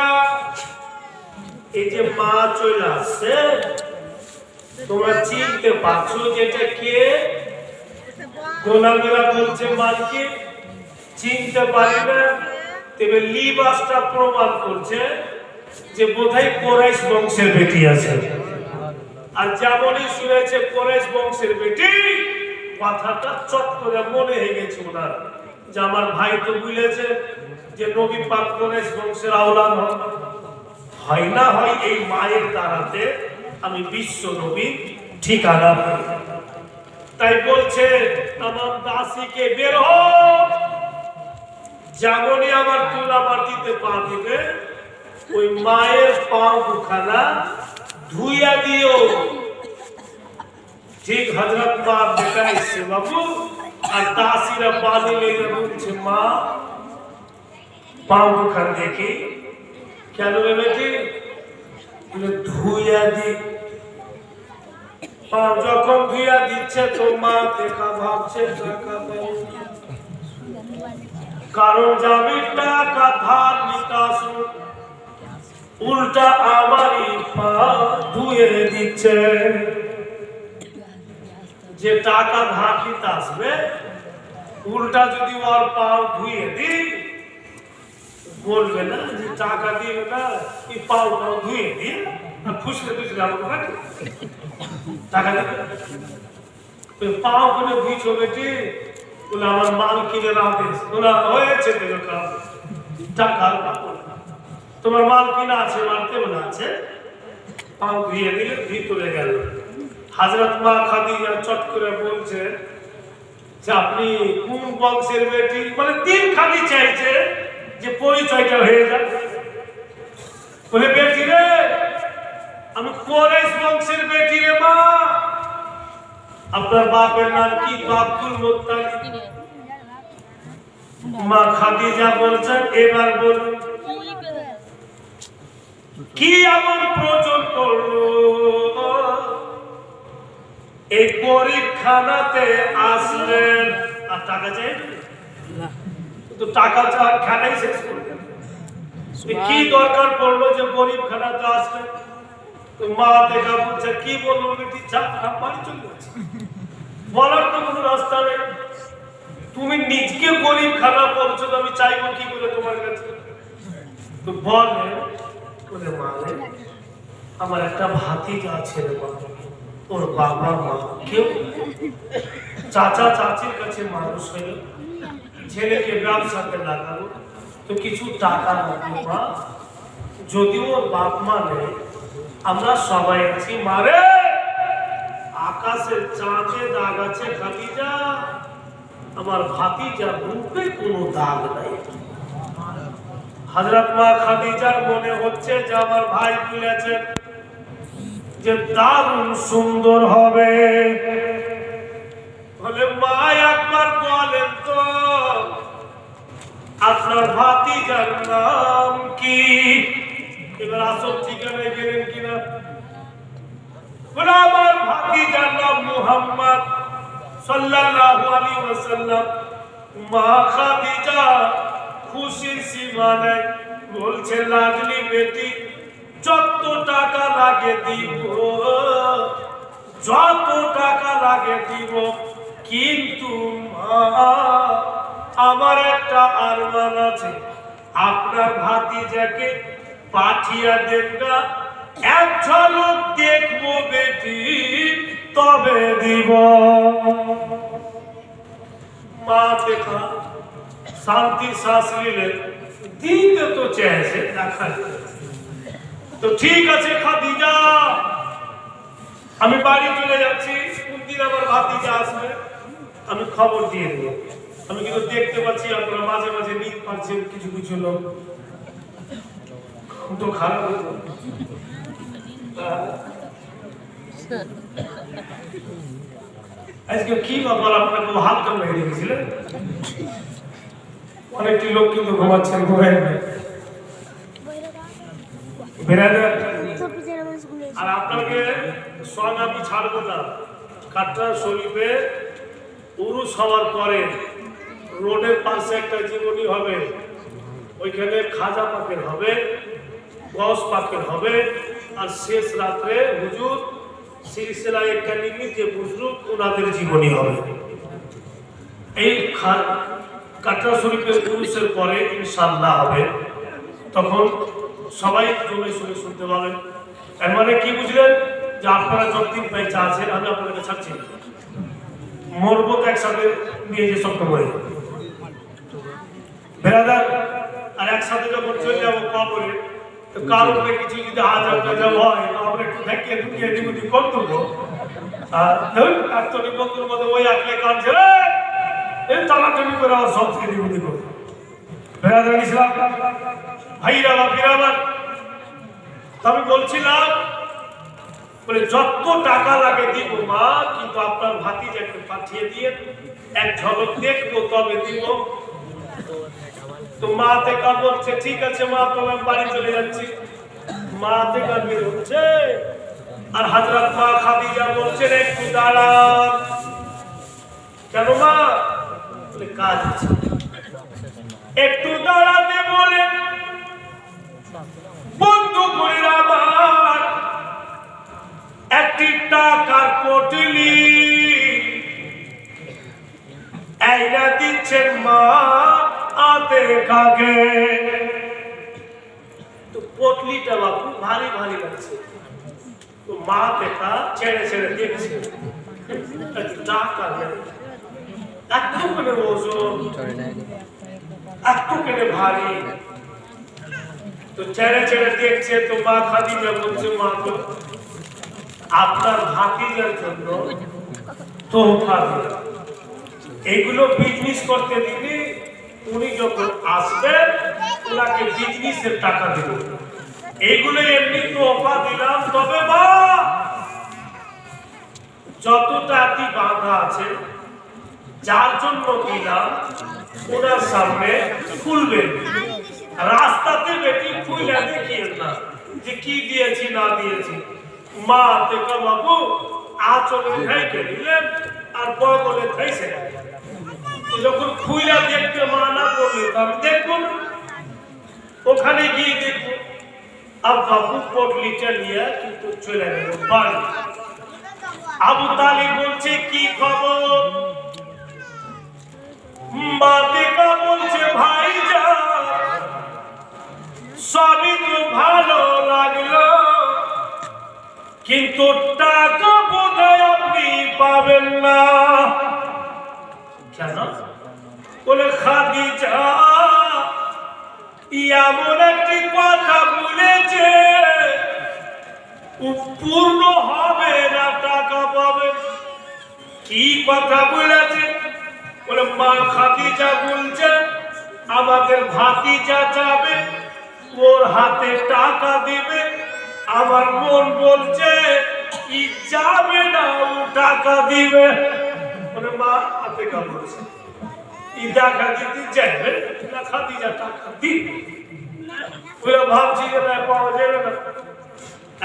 এই যে মা চলে আসছে, তোমরা চিনতে পারছো যেটা কে? গোলামেরা বলছে, মালিক চিনতে পারি না। তবে লিবাসটা প্রমাণ করছে যে বোধহয় কুরাইশ বংশের বেটি আছে। আর যেমনই শুনেছে কুরাইশ বংশের বেটি, কথাটা চট করে মনে হয়ে গেছে ওনার, যে আমার ভাই তো বলেছে যে নবী পাক কুরাইশ বংশের আওলাদ হয় না হয় এই মায়ের দ্বারাতে আমি বিশ্ব নবী ঠিকানা পাই। তাই বলছে तमाम দাসীকে বের হও, যেমনই আমার তুলা মাটিতে পা দিবে ওই মায়ের পা দুখানা ধুইয়া দিও। ঠিক হযরত মা বেটা এসে বাবু, আর দাসীরা পানি লেগে বলছে, মা পা দুখান দেখি। কেন রে বেটি? ধুইয়া দি। পা যখন ধুইয়া দিচ্ছে তো মা দেখা ভাবছে টাকা পাই। কারণ যে আমি টাকা ধার নিতে আসবো, উল্টা আমারই পা ধুয়ে দিচ্ছে। যে টাকা ধার নিতে আসবে উল্টা যদি ওর পা ধুয়ে দিই, বলবে না যে টাকা দিবে না, এই পাও ধুয়ে দিয়ে ফুসলে ফুসলে আমার কাছে টাকা দেবে। পাও করে ধুইছ বেটি, বলে আমার মাল কিনে রাখেস, ওরা হয়েছে দেবে টাকা। তোমার মাল কিনা আছে, মারতে বলে আছে, পাও ধুয়ে দিলে ভিতরে গেল। হযরত মা খাদিজা চট করে বলছে যে আপনি কোন বংশের বেটি, মানে তিন খালি চাইছে যে পরিচয়টা হয়ে যাক। বলে বেটি রে, আমি কুরাইশ বংশের বেটি রে মা। আপনার বাপের নাম কি? Abdul Muttalib. মা খাদিজা বলছেন এবার বলুন কি এমন প্রয়োজন পড়লো এই গরিব খানাতে আসলেন? আর টাকা চাই তো টাকা চাওয়ার খানাই শেষ করে দেন। কি দরকার পড়লো যে গরিব খানাতে আসলেন? তো মা দেখা বলছে কি বলবো বেটি, বাড়ি চলে যাচ্ছে, বলার তো কোনো রাস্তা নেই। তুমি নিজকে গরিব খানা বলছো, তো আমি চাইবো কি করে তোমার কাছে? তো বলে মানে আমার একটা ভাতিজা আছে রে মা, ওর বাবা মা কেউ চাচা চাচির কাছে মানুষ হইল, ছেলেকে ব্যবসাতে লাগালো, তো কিছু টাকা লাগবে মা, যদিও ওর বাপ মা নেই, আমরা সবাই আছি মারে। আকাশের চাঁদে দাগ আছে খাদিজা, আমার ভাতিজার রূপে কোনো দাগ নাই। হযরত মা খাদিজার মনে হচ্ছে যে আমার ভাই বলেছে যে দারুণ সুন্দর হবে। বলে মা একবার বলেন তো আপনার ভাতিজার নাম কি? এবার আসল ঠিকানায় গেলেন কিনা? বলে আমার ভাতিজার নাম মুহাম্মদ সাল্লাল্লাহু আলাইহি ওয়াসাল্লাম। মা খাদিজা খুশির সীমা নাই, বলছে লাগলি বেটি যত টাকা লাগে দিব, যত টাকা লাগে দিব, কিন্তু মা আমার একটা আরমান আছে, আপনার ভাতিজাকে পাঠিয়ে দেন না, এক ঝলক দেখবো বেটি তবে দিব। মা দেখা শান্তি শ্বাস নিলেন, দিতে তো চেয়েছে দেখা। তো ঠিক আছে খাদিজা, আমি বাড়ি চলে যাচ্ছি, কোন দিন আমার ভাতিজা আসবে আমি খবর দিয়ে দেব। আমি কিন্তু দেখতে পাচ্ছি আপনারা মাঝে মাঝে নিতে পারছেন কিছু কিছু লোক, তো খারাপ আজকে কি ব্যাপার, আপনাকে হাত কামড়ে রেখেছিলেন? অনেকটি লোক কিন্তু ঘুমাচ্ছেন, ঘুমেন আর আপনাকে সঙ্গ আমি ছাড়বো না। কাটরা শরীফে উরুস হওয়ার পরে রোডের পাশে একটা জীবনী হবে, ওইখানে খাজা পাকের হবে, গস পাকের হবে, আর শেষ রাত্রে হুজুর সিলসিলা একাডেমি যে বুজরুগ ওনাদের জীবনী হবে। এই কাটরা শরীফের উরুসের পরে ইনশাআল্লাহ হবে, তখন সবাই জমে শুনে শুনতে পাবেন। এর মানে কি বুঝলেন যে আপনারা যতদিন বেঁচে আছেন আমি আপনাদেরকে ছাড়ছি, মরবো তো একসাথে নিয়ে যে সব মরে বেরাদার, আর একসাথে যখন চলে যাবো কবরে, তো কারোর কিছু যদি হাজার টাজার হয় তো আমরা একটু দেখিয়ে ঢুকিয়ে দিবি কর্তব্য। আর ধরুন আত্মনিক বন্ধুর মধ্যে ওই আঁকলে কাঁদছে রে, এই টানাটানি করে আমার সব ছেড়ে দিবি করে বেরাদার ইসলাম ভাইরা বা বিরাবার। আমি বলছিলাম বলে যত টাকা লাগে দিব মা, কিন্তু আপনার ভাতিজাকে পাঠিয়ে দিয়ে এক ঝলক দেখবো তবে দিব। তো মা দেখা বলছে ঠিক আছে মা, তবে বাড়ি চলে যাচ্ছি। মা দেখা বের হচ্ছে, আর হযরত মা খাদিজা বলছেন একটু দাঁড়ান। কেন মা? বলে কাজ আছে। একটু দাঁড়াতে বলে বন্ধু করে আমার একটি টাকার পটলি এইটা দিচ্ছেন মা আতে কাকে। তো পটলিটা বাপু ভারী ভারী লাগছে, তো মা দেখা ছেড়ে ছেড়ে দেখছে টাকা একটু করে ওজন একটু করে ভারী, তো ছেড়ে ছেড়ে দেখছে। তো মা খাদিজা বলছে মা তো আপনার ভাতিজার জন্য তোহফা দিলাম, এগুলো বিজনেস করতে দিলে উনি যখন আসবেন ওনাকে বিজনেসের টাকা দেব, এগুলো এমনি তোহফা দিলাম। তবে মা যতটা কি বাঁধা আছে যার জন্য দিলাম ওনার সামনে খুলবেন, রাস্তাতে বেটি খুলে দেখিয়েন না যে কি দিয়েছি না দিয়েছি। মা থেকে বাবু আচলে ঢেকে দিলেন আর বগলে ঠেসে যখন খুইলা দেখতে মানা করলে আমি দেখবো না, ওখানে গিয়ে দেখবো। আর বাবু পটলিটা নিয়ে কিন্তু চলে গেল বাড়ি। আবু তালিব বলছে কি খবর? মা দেখা বলছে ভাই যা সবই তো ভালো লাগলো, কিন্তু টাকা বোধহয় আপনি পাবেন না। কেন? বলে খাদিজা এমন একটি কথা বলেছে পূর্ণ হবে না, টাকা পাবেন। কি কথা বলেছে? বলে মা খাদিজা বলছে আমাদের ভাতিজা যাবে, ওর হাতে টাকা দিবে। আমার মন বলছে ই যাবে না, ও টাকা দিবে। বলে মা হাতে কা বলছে ই টাকা দিতে যাবে না, খাদিজা টাকা দিবে। ওরা ভাবছি যে না পাওয়া যাবে না।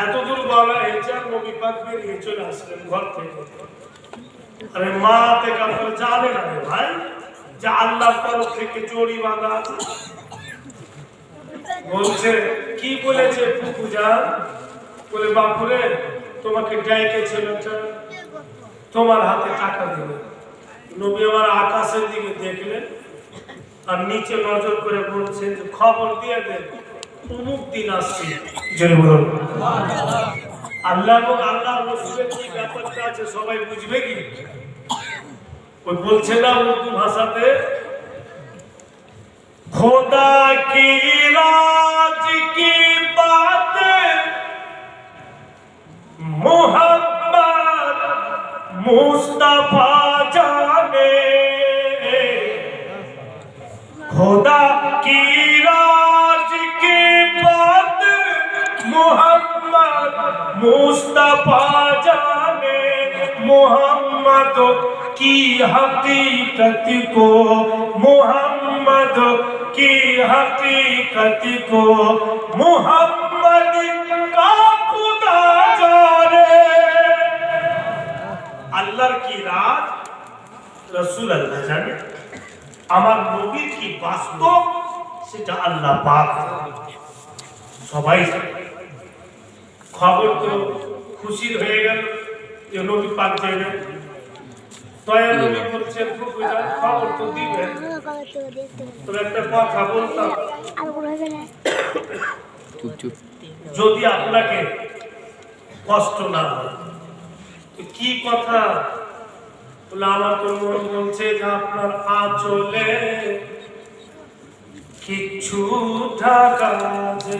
এত দূর বলা হয়েছে আর নবী পাক বেরিয়ে চলে আসলেন ঘর থেকে। আরে মা থেকে আপনারা জানে না ভাই যে আল্লাহর তরফ থেকে জড়ি বাঁধা আছে। বলছে কি বলেছে ফুকুজান? বলে বাপুরে তোমাকে ডেকেছিল, তোমার হাতে টাকা দিবে। নবী আমার আকাশের দিকে দেখলেন আর নিচে নজর করে বলছেন যে খবর দিয়ে দেন অমুক দিন আসছি। জোরে বলুন আল্লাহ এবং আল্লাহর রাসূলের কি ব্যাপারটা আছে সবাই বুঝবে কি? ওই বলছে না উর্দু ভাষাতে খোদা কি রাজ কি বাত মোহাম্মদ মুস্তাফা জানে, খোদা কি রাজ কি বাত মোহাম্মদ মুস্তাফা জানে, মোহাম্মদ की हकीकत को मोहम्मद की हकीकत को मोहम्मद का खुदा जाने। अल्लाह की राज रसूल अल्लाह जाने, আমার নবীর কি বাস্তব সেটা আল্লাহ পাক সবাই জানে। খবর তো খুশির হয়ে গেল যে নবী পাক যাবেন। দয়া নবী বলছেন ফুকুজান খবর তো দিবেন, তবে একটা কথা বলতাম যদি আপনাকে কষ্ট না হয়। কি কথা? বলে আমার তো মন বলছে যে আপনার আঁচলে কিছু ঢাকা আছে।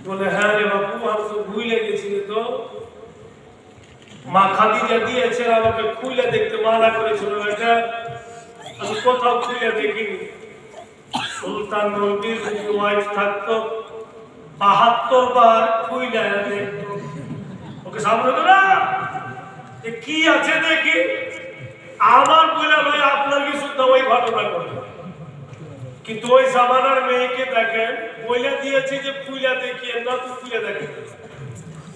বলে হ্যাঁ রে বাপু আমি তো ভুলে গেছি। তো মা খাদিজা দিয়েছে আমাকে খুলে দেখতে মানা করেছিল, এটা আমি কোথাও খুলে দেখিনি। সুলতান নবীর যদি ওয়াইফ থাকতো ৭২ বার খুলে দেখতো। ওকে সামনে তো না কি আছে দেখি, আমার বলে ভাই আপনার কি শুদ্ধ ওই ঘটনা করবে। কিন্তু ওই জামানার মেয়েকে দেখেন বলে দিয়েছে যে খুলে দেখিয়ে না, তুই খুলে দেখে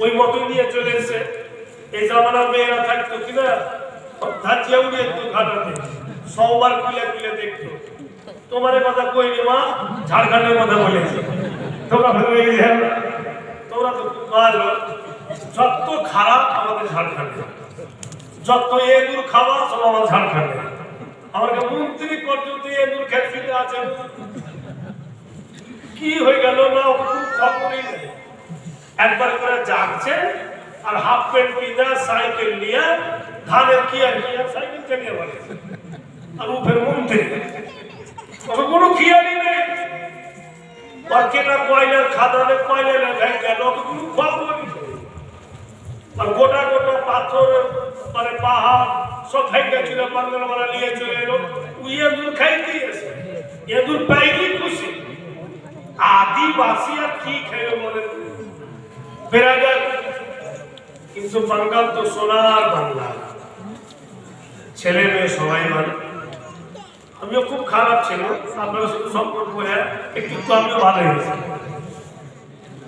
ওই মতো নিয়ে চলে এসে। এই জামানার মেয়েরা থাকতো কিনা ধাচিয়া উড়িয়ে তো ঘাটাতে সবার খুলে খুলে দেখতো। তোমার কথা কইনি মা, ঝাড়খণ্ডের কথা বলেছি। তোমরা ভেবে গেলে তোমরা তো ভালো। যত খারাপ আমাদের ঝাড়খণ্ডে, যত এঁদুর খাওয়া সব আমার ঝাড়খণ্ডে। আমার মন্ত্রী পর্যন্ত এঁদুর খেতে আছে। কি হয়ে গেল না খবরই নেই। একবার করে জাগছে আর হাফ প্যান্ট পিঁধা সাইকেল নিয়ে ধানের কি আর কি সাইকেল চালিয়ে বলে আর উপের মন্ত্রী কোনো খেয়ালই নেই। আর কেনা কয়লার খাদানে কয়লার ভেঙে গেল কোনো খবরই নেই। আর গোটা গোটা পাথর মানে পাহাড় সব ভেঙে ছিল, বাংলা নিয়ে চলে এলো। এঁদুর খাই দিয়েছে, এঁদুর পাইলি খুশি। আদিবাসী আর কি খেয়ে বলে বেড়াগার। কিন্তু বাঙ্গাল তো সোনার বাংলা, ছেলে মেয়ে সবাই মানে। আমিও খুব খারাপ ছিল, আপনারা শুধু সম্পর্ক হয়ে একটু তো আমিও ভালো হয়েছি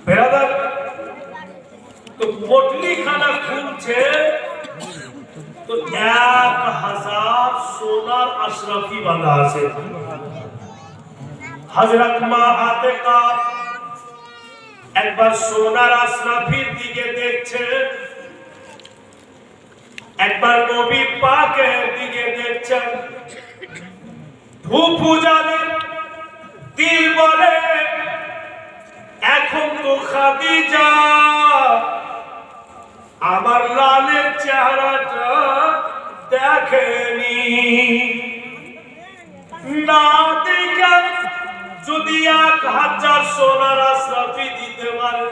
বেড়াদার। তো পটলি খানা খুলছে তো 1000 সোনার আশরাফি বাঁধা আছে। হযরত মা আতিকা একবার সোনার আশরাফির দিকে দেখছে, একবার নবী পাকের দিকে দেখছেন। ভূপূজাদের দিল বলে এখন তো খাদিজা আমার লালের চেহারাটা দেখেনি। না দেখা যদি 1000 সোনার আশরাফি দিতে পারে,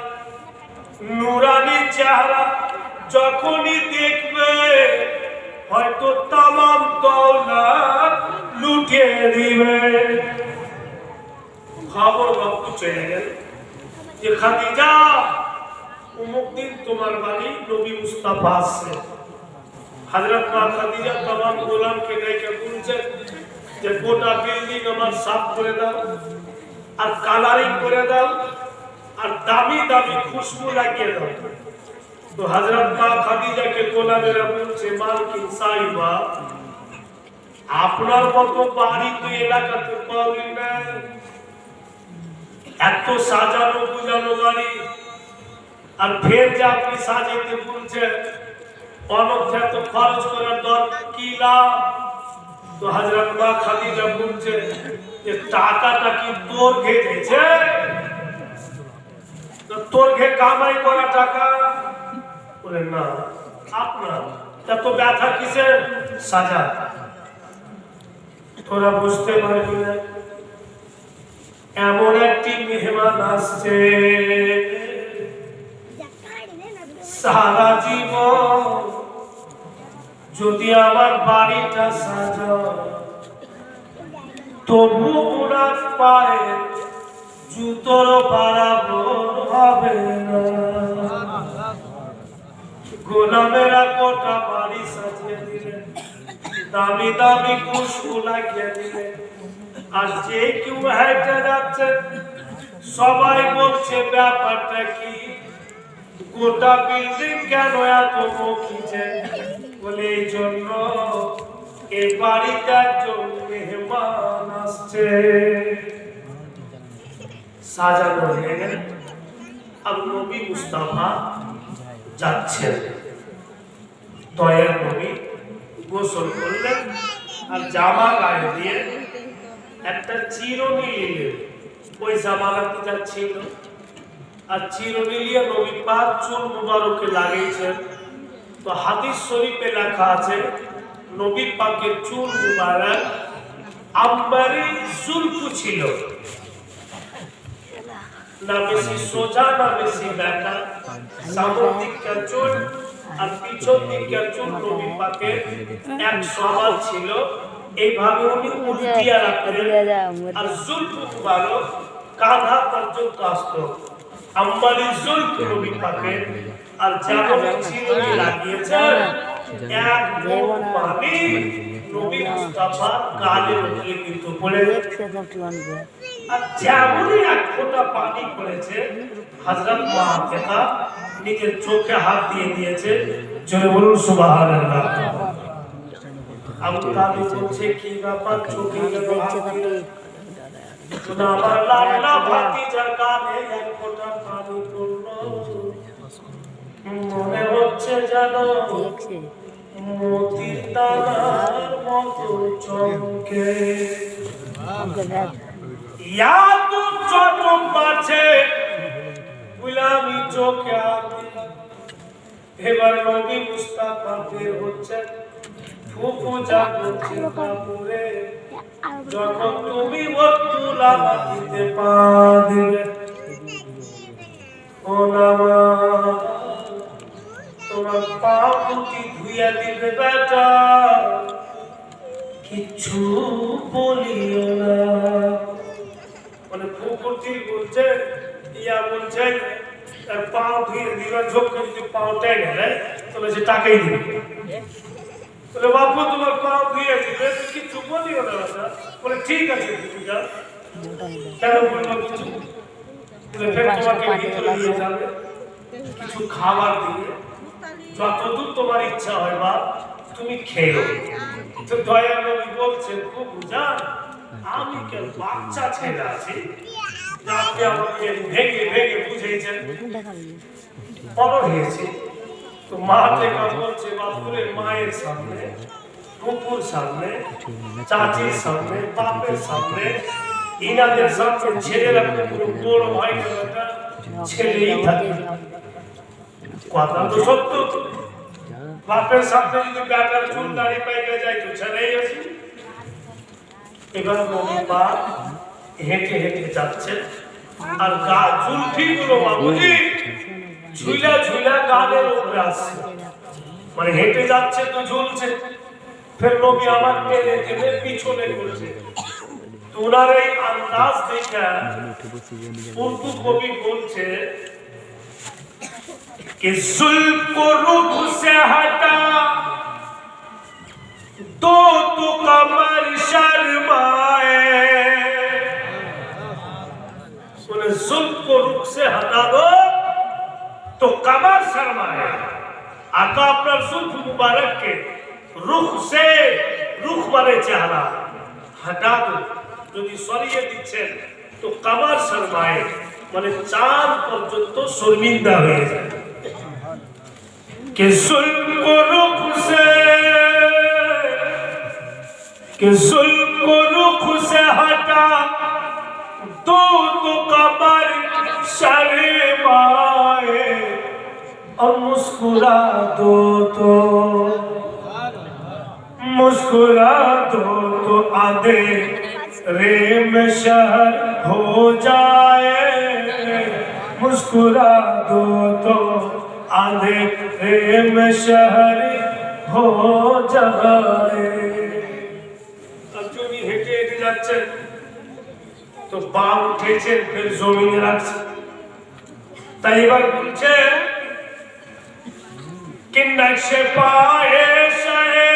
নুরানি চেহারা যখনই দেখবে হয়তো তামাম দৌলত লুটিয়ে দিবে। খবর রক্ত চলে গেল যে খাদিজা অমুক দিন তোমার বাড়ি নবী মুস্তাফা আসছে। হযরত মা খাদিজা তামাম গোলামকে ডেকে বলছেন যে গোটা বিল্ডিং আমার সাফ করে দাও আর কালারিং করে দাও আর দামি দামি খুশবু লাগিয়ে দাও। তো হযরত মা খাদিজাকে গোলামেরা বলছে মালকিন সাহিবা আপনার মতো বাড়ি তো এলাকাতে পাওয়া না, এত সাজানো গুজানো বাড়ি আর ফের যে আপনি সাজাইতে বলছেন অনর্থে তো খরচ করার দরকার কি লাভ। তো হযরত মা খাদিজা বলছে যে টাকাটা কি তোর ঘেটেছে, তোর ঘে কামাই করা টাকা বলে না আপনার এত ব্যথা কিসের সাজা। তোরা বুঝতে পারবি না এমন একটি মেহমান আসছে সারা জীবন যদি আমার বাড়িটা সাজা তবু ওনার পায়ে জুতোর বরাবর হবে না। গোলামেরা গোটা বাড়ি সাজিয়ে দিলেন, দামি দামি খুশবু লাগিয়ে দিলেন। আর যে কেউ হেঁটে যাচ্ছে সবাই বলছে ব্যাপারটা কি, গোটা বিল্ডিং কেন এত মুখিছে। বলে এই জন্য এই বাড়িতে একজন মেহমান আসছে। সাজানো হয়ে গেল, আর নবী মুস্তাফা যাচ্ছেন। দয়ার নবী গোসল করলেন আর জামা গায়ে দিয়ে একটা চিরুনি নিলেন। ওই জামানাতে যা ছিল আর চিরুনি নিয়ে নবী পাক চুল মুবারকে লাগিয়েছেন। তো হাদিস শরীফে লেখা আছে নবী পাকের চুল মুবারক আম্বারি জুলফ ছিল, না বেশি সোজা না বেশি বেঁকা। সামনের দিককার চুল আর পিছন দিককার চুল নবী পাকের এক সমান ছিল। এইভাবে উনি উল্টিয়ে রাখতেন আর জুলফ মুবারক কাঁধা পর্যন্ত আসতো। আম্বারি জুলফ নবী পাকের আর যেমন চিরুনি লাগিয়েছেন এক মুঠ পানি নবী মুস্তাফার গালের উপরে কিন্তু পড়ে আর যেমনই এক ফোঁটা পানি পড়েছে হযরত মা আতিকা নিজের চোখে হাত দিয়ে দিয়েছে। জোরে বলুন সুবহানাল্লাহ। আমতালি বলছে কি ব্যাপার চোখে গেল না আমার লাড্ডা ভাতিজার কানে এক ফোঁটা পানি পড়লো মনে হচ্ছে যেন মোতির দানার মতো চমকে ইয়া তো চটক মারছে গুলামি চোখে আঁকি এবার নবী মুস্তাফা বের হচ্ছে ফুফু জাগছে কাপুরে যখন তুমি বতুলা মাটিতে পা দিবে ও নামা তোমার পা দুটি ধুইয়া দিবে বেটা কিছু বলিও না মানে ফুফুটি বলছে ইয়া বলছে তার পাও ধুয়ে দিবা ঝোঁকে যদি পাওটাই গেলে তাহলে সে টাকাই দিবে বলে বাপু তোমার পাও ধুয়ে দিবে কিছু বলিও না বলে ঠিক আছে যা কেন বলবো কিছু বলে ফের তোমাকে ভিতরে নিয়ে যাবে কিছু খাবার দিবে যতদূর তোমার ইচ্ছা হয় বাপ তুমি খেলো তো দয়া নবী বলছেন খুব বুঝান আমি কেন বাচ্চা ছেলে আছি আপনি আমাকে ভেঙে ভেঙে বুঝেছেন বড় হয়েছে তো মা থেকে বলছে বাপুরে মায়ের সামনে কুকুর সামনে চাচির সামনে বাপের সামনে ইনাদের সামনে ছেলেরা পুরো বড় ভাই ছেলেই থাকে কথা তো সত্য বাপের সামনে যদি ব্যাটার চুল দাড়ি পাইকে যায় তো ছেলেই আছে এবার নবী পাক হেঁটে হেঁটে যাচ্ছে আর গা জুলফি গুলো বাবুজি ঝুলা ঝুলা গানের উপরে আসছে মানে হেঁটে যাচ্ছে তো ঝুলছে ফের নবী আমার টেনে টেনে পিছনে করছে তো ওনার এই আন্দাজ দেখে উর্দু কবি বলছে कि जुल्फ को रुख से हटा तो कमर शर्माए बोले जुल्फ को रुख से हटा दो तो कमर शर्माए आका अपना जुल्फ मुबारक के रुख से रुख वाले चेहरा हटा दो যদি সরিয়ে দিচ্ছেন তো কমর শর্মাए মানে চাঁদ পর্যন্ত শর্মিন্দা হয়ে যায় कि जुल्फ को रुख से हटा तो कमर शर्माए और मुस्कुरा दो आधे रेम शहर हो जाए मुस्कुरा दो तो आधे में शहर हो जाए अर्जुनी हेटे हेटे যাচ্ছেন তো পা উঠেছে ফের জমিনে রাখছে তাই এবার বলছে कि नक्शे पाए शहे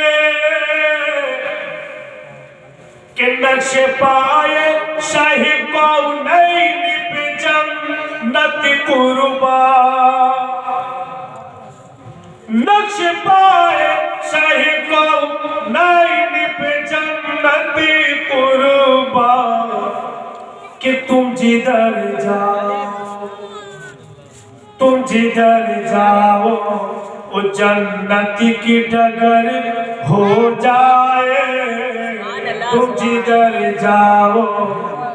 कि नक्शे पाए शाही कौनैन पे जन्नत कुर्बा नक्श पाए शाही कौनैन पे जन्नत कुर्बा कि तुम जिधर जाओ वो जन्नत की डगर हो जाए तुम जिधर जाओ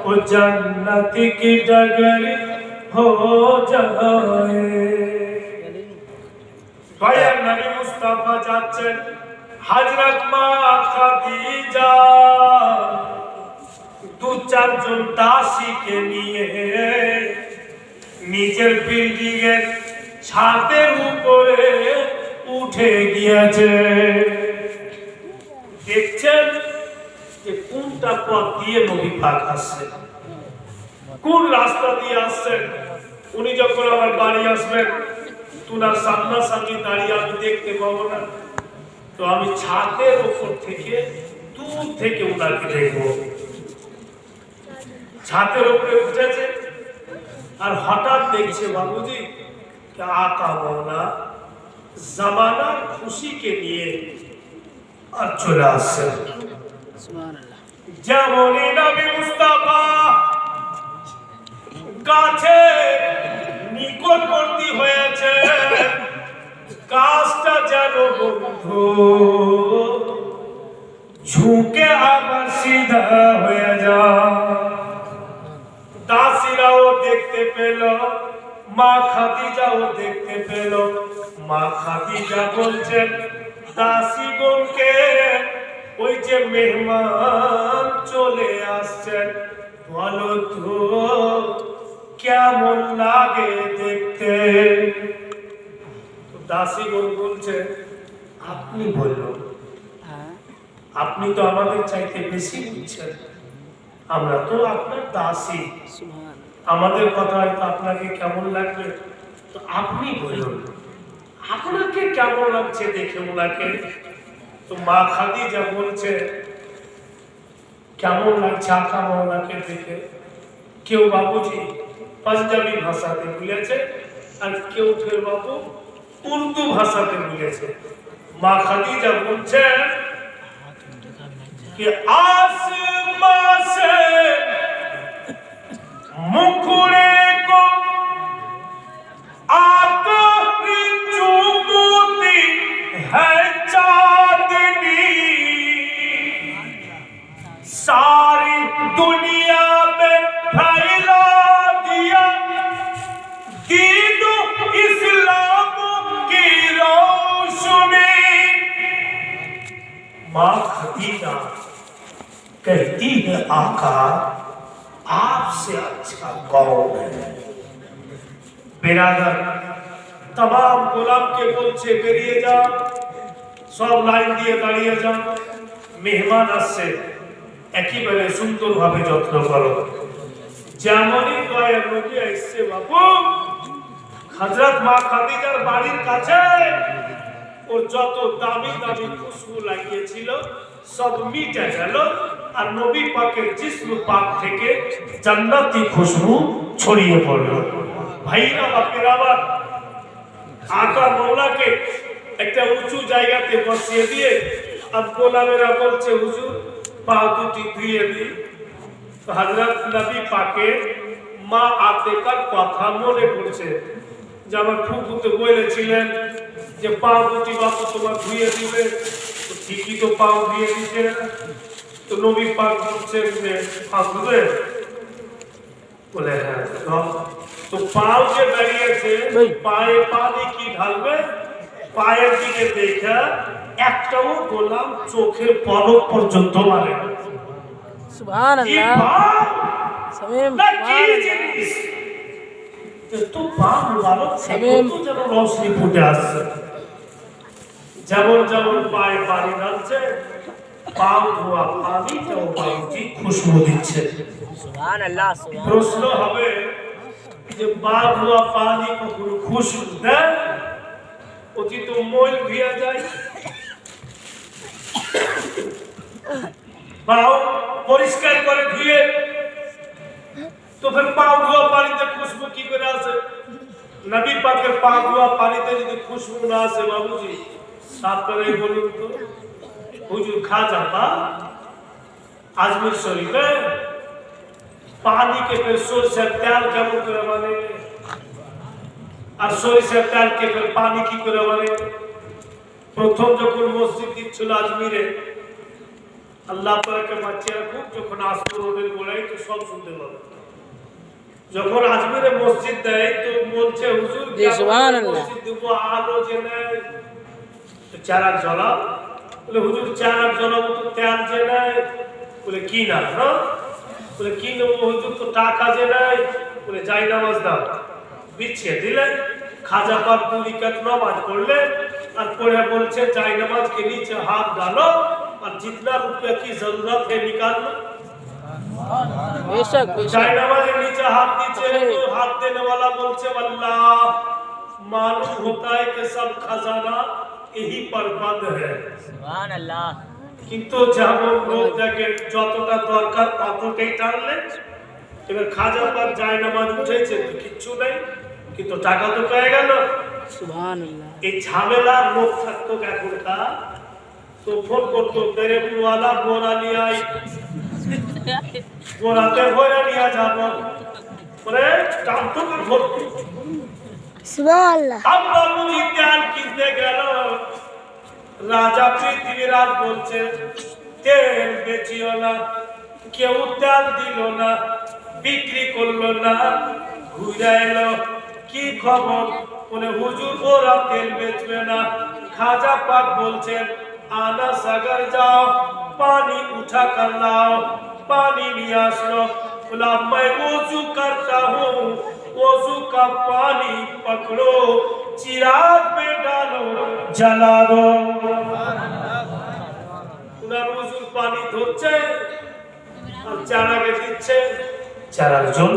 वो जन्नत की डगर हो जाए ভাইয়া নবী মুস্তাফা যাচ্ছেন হযরত মা খাদিজা দু চারজন দাসীকে নিয়ে নিজের বিল্ডিং এর ছাদের উপরে উঠে গিয়েছে দেখছেন যে কোনটা পথ দিয়ে নবী পাক আসছেন কোন রাস্তা দিয়ে আসছেন উনি যখন আমার বাড়ি আসবেন তুনার সামনাসামনি দাঁড়িয়ে আমি দেখতে পাবো না তো আমি ছাদের উপর থেকে দূর থেকে উনাকে দেখবো ছাদের উপরে উঠেছে আর হঠাৎ দেখছে বাবুজি আকা মৌলা জামানার খুশি के लिए আর চলে আসছেন। যেমনই নবী মুস্তাফা গাছে নিকটবর্তী হয়েছে, গাছটা যেন বন্ধু ঝুঁকে আবার সিধা হয়ে যায়। দাসীরাও দেখতে পেল, মা খাদিজাও দেখতে পেল। মা খাদিজা বলছেন দাসীগণকে, ওই যে মেহমান চলে আসছেন, বলো তো কেমন লাগে দেখতে। দাসীগণ বলছে আপনি বলুন, আপনি তো আমাদের চাইতে বেশি বুঝছেন, আমরা তো আপনার দাসী, আমাদের কথা হয়তো আপনাকে কেমন লাগবে, তো আপনি বলুন আপনাকে কেমন লাগছে দেখে ওনাকে। তো মা খাদিজা বলছে কেমন লাগছে আকা মৌলাকে দেখে। কেউ বাবুজি পাঞ্জাবি ভাষাতে বলেছে, আর কেউ ফের বাবু উর্দু ভাষাতে বলেছে। মা খাদিজা বলছে कि आसमां से मुखड़े को आकर चुमती है चांदनी, सारी दुनिया में फैला दिया दीन इस्लाम की रोशनी। माँ खदीजा कहती है आका आपसे अच्छा कौन है। बिरादर तमाम गोलाम के बोलছে বেরিয়ে যাও, সব লাইন দিয়ে দাঁড়িয়ে যাও, মেহমান আসছে, একেবারে সুন্দরভাবে যত্ন করো। যেমনই দয়ার নবী আসছে বাবু, হযরত মা খাদিজার বাড়ির কাছে ওর যত দামি দামি খুশবু লাগিয়েছিল সব মিটে গেল, আর নবী পাকের জিস্ম পাক থেকে জান্নাতি খুশবু ছড়িয়ে পড়ল। ভাইরা বাপেরা আবার আকা মৌলাকে একটা উঁচু জায়গাতে বসিয়ে দিয়ে আর গোলামেরা বলছে হুজুর পা দুটি ধুয়ে দিই। তো হযরত নবী পাকের মা আতেকার কথা মনে পড়ছে যে আমার ফুফুতে বলেছিলেন যে পা দুটি বাপু তোমার ধুয়ে দিবে, তো ঠিকই তো পাও দিয়ে দিচ্ছে। তো নবী পাক বলছেন যে পা ধুবে, বলে হ্যাঁ। তো পাও যে দাঁড়িয়েছে পায়ে পানি কি ঢালবে, পায়ের দিকে দেখা একটাও গোলাম চোখের পলক পর্যন্ত মারে না। সুবহানাল্লাহ, সামিম সুবহানাল্লাহ। তো পা মুবারক থেকে তো যেন রোশনি ফুটে আসছে, যেমন যেমন পায়ে পানি ঢালছে পাও ধোয়া পানিটাও বাবুজি খুশবু দিচ্ছে। সুবহানাল্লাহ। প্রশ্ন হবে যে পা ধোয়া পানি কখনো খুশবু দেয়? অতি তো মল ভিয়া যায়। পাও পরিষ্কার করে ধুয়ে তো ফের পাও ধোয়া পানিতে খুশবু কি করে আসে? নবী পাকের পা ধোয়া পানিতে যদি খুশবু না আসে বাবুজি, সাফ করে বলুন তো। হুজুর খাজা বা আজমির শরীফে পানিকে ফের সরিষার তেল কেমন করে মানে, আর সরিষার তেলকে ফের পানি কি করে মানে? প্রথম যখন মসজিদ দিচ্ছিল আজমিরে, আল্লাহ পাকে বাঁচিয়ে খুব যখন আসপুর রোডের গোড়ায় তো সব শুনতে পাবে, যখন আজমিরে মসজিদ দেয় তো বলছে হুজুর মসজিদ দেবো আলো জেনে চারাক জ্বলা। বলে হুজুর চারাক জ্বলাবো তো তেল যে নেয়। বলে কি না, বলে কি নেবো হুজুর, তো টাকা যে নেয়। বলে যাই নামাজ দাও, বিছিয়ে দিলেন। খাজা পাক 2 রাকাত নামাজ পড়লে আর পড়ে বলছে যাই नामाज के नीचे हाथ डालो और जितना रुपया की जरूरत है निकाल लो। बेशक जाई नामाज के नीचे हाथ दीजिए तो हाथ देने वाला बोलছে अल्लाह, मालूम होता है कि सब खजाना यही पर बंद है। सुभान अल्लाह। কিন্তু যেমন লোক দেখে যতটা দরকার ততটাই টানলে, এবার খাজা পাক যায় নামাজ উঠেছে কিচ্ছু নাই, কিন্তু টাকা তো পেয়ে গেল। সুবহানাল্লাহ। এই ঝামেলা লোক থাকতো এখনকার तो फोन করতো तेरे वाला बोरा নিয়ে আই बोराতে ভরে নিয়ে যাব পরে টানতো আর ভরতো সুবহানাল্লাহ। अब बाबूजी तेल किनते গেল রাজা পৃথ্বীরাজ বলছে তেল বেচিও না কেউ তেল দিল না বিক্রি করলো না ঘুরে এলো কি খবর বলে হুজুর ওরা তেল বেচবে না খাজা পাক বলছেন आना सागर जाओ पानी उठा कर लाओ पानी नहीं आसलो बोला मैं वजू करता हूँ वजू का पानी पकड़ो चिराग में डालो जला दो उनार वजूर पानी धोচ্ছে আর চারাকে দিচ্ছে চারার জল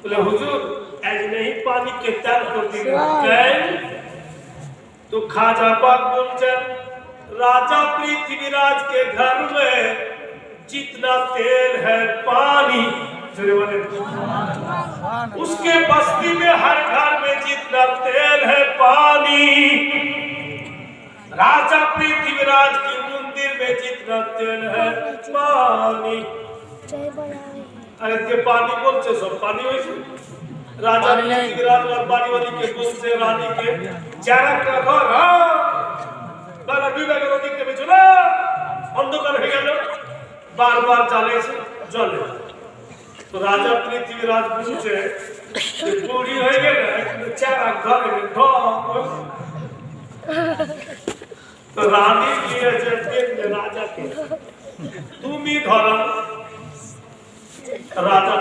बोले हुजूर आज नहीं पानी के तेल को दिए तो खाजा पाक बोलते राजा पृथ्वीराज के घर में जितना तेल है पानी उसके बस्ती में हर घर में जितना तेल है पानी राजा पृथ्वीराज के मंदिर में जितना तेल है पानी अरे के पानी बोलছে सब पानी হইছে राजा पृथ्वीराज और बाड़ीवाली के बोलছে रानी के যারা ঘর বাবা দুইবার করে দেখতে পেছো না অন্ধকার হয়ে গেল বারবার জ্বালাইছে জ্বলে তো রাজা পৃথ্বীরাজ বুঝছে যে বুড়ি হয়ে গেল চারা ঘরে তো রানী গিয়েছে দেখতে রাজাকে তুমি ধরো রাজা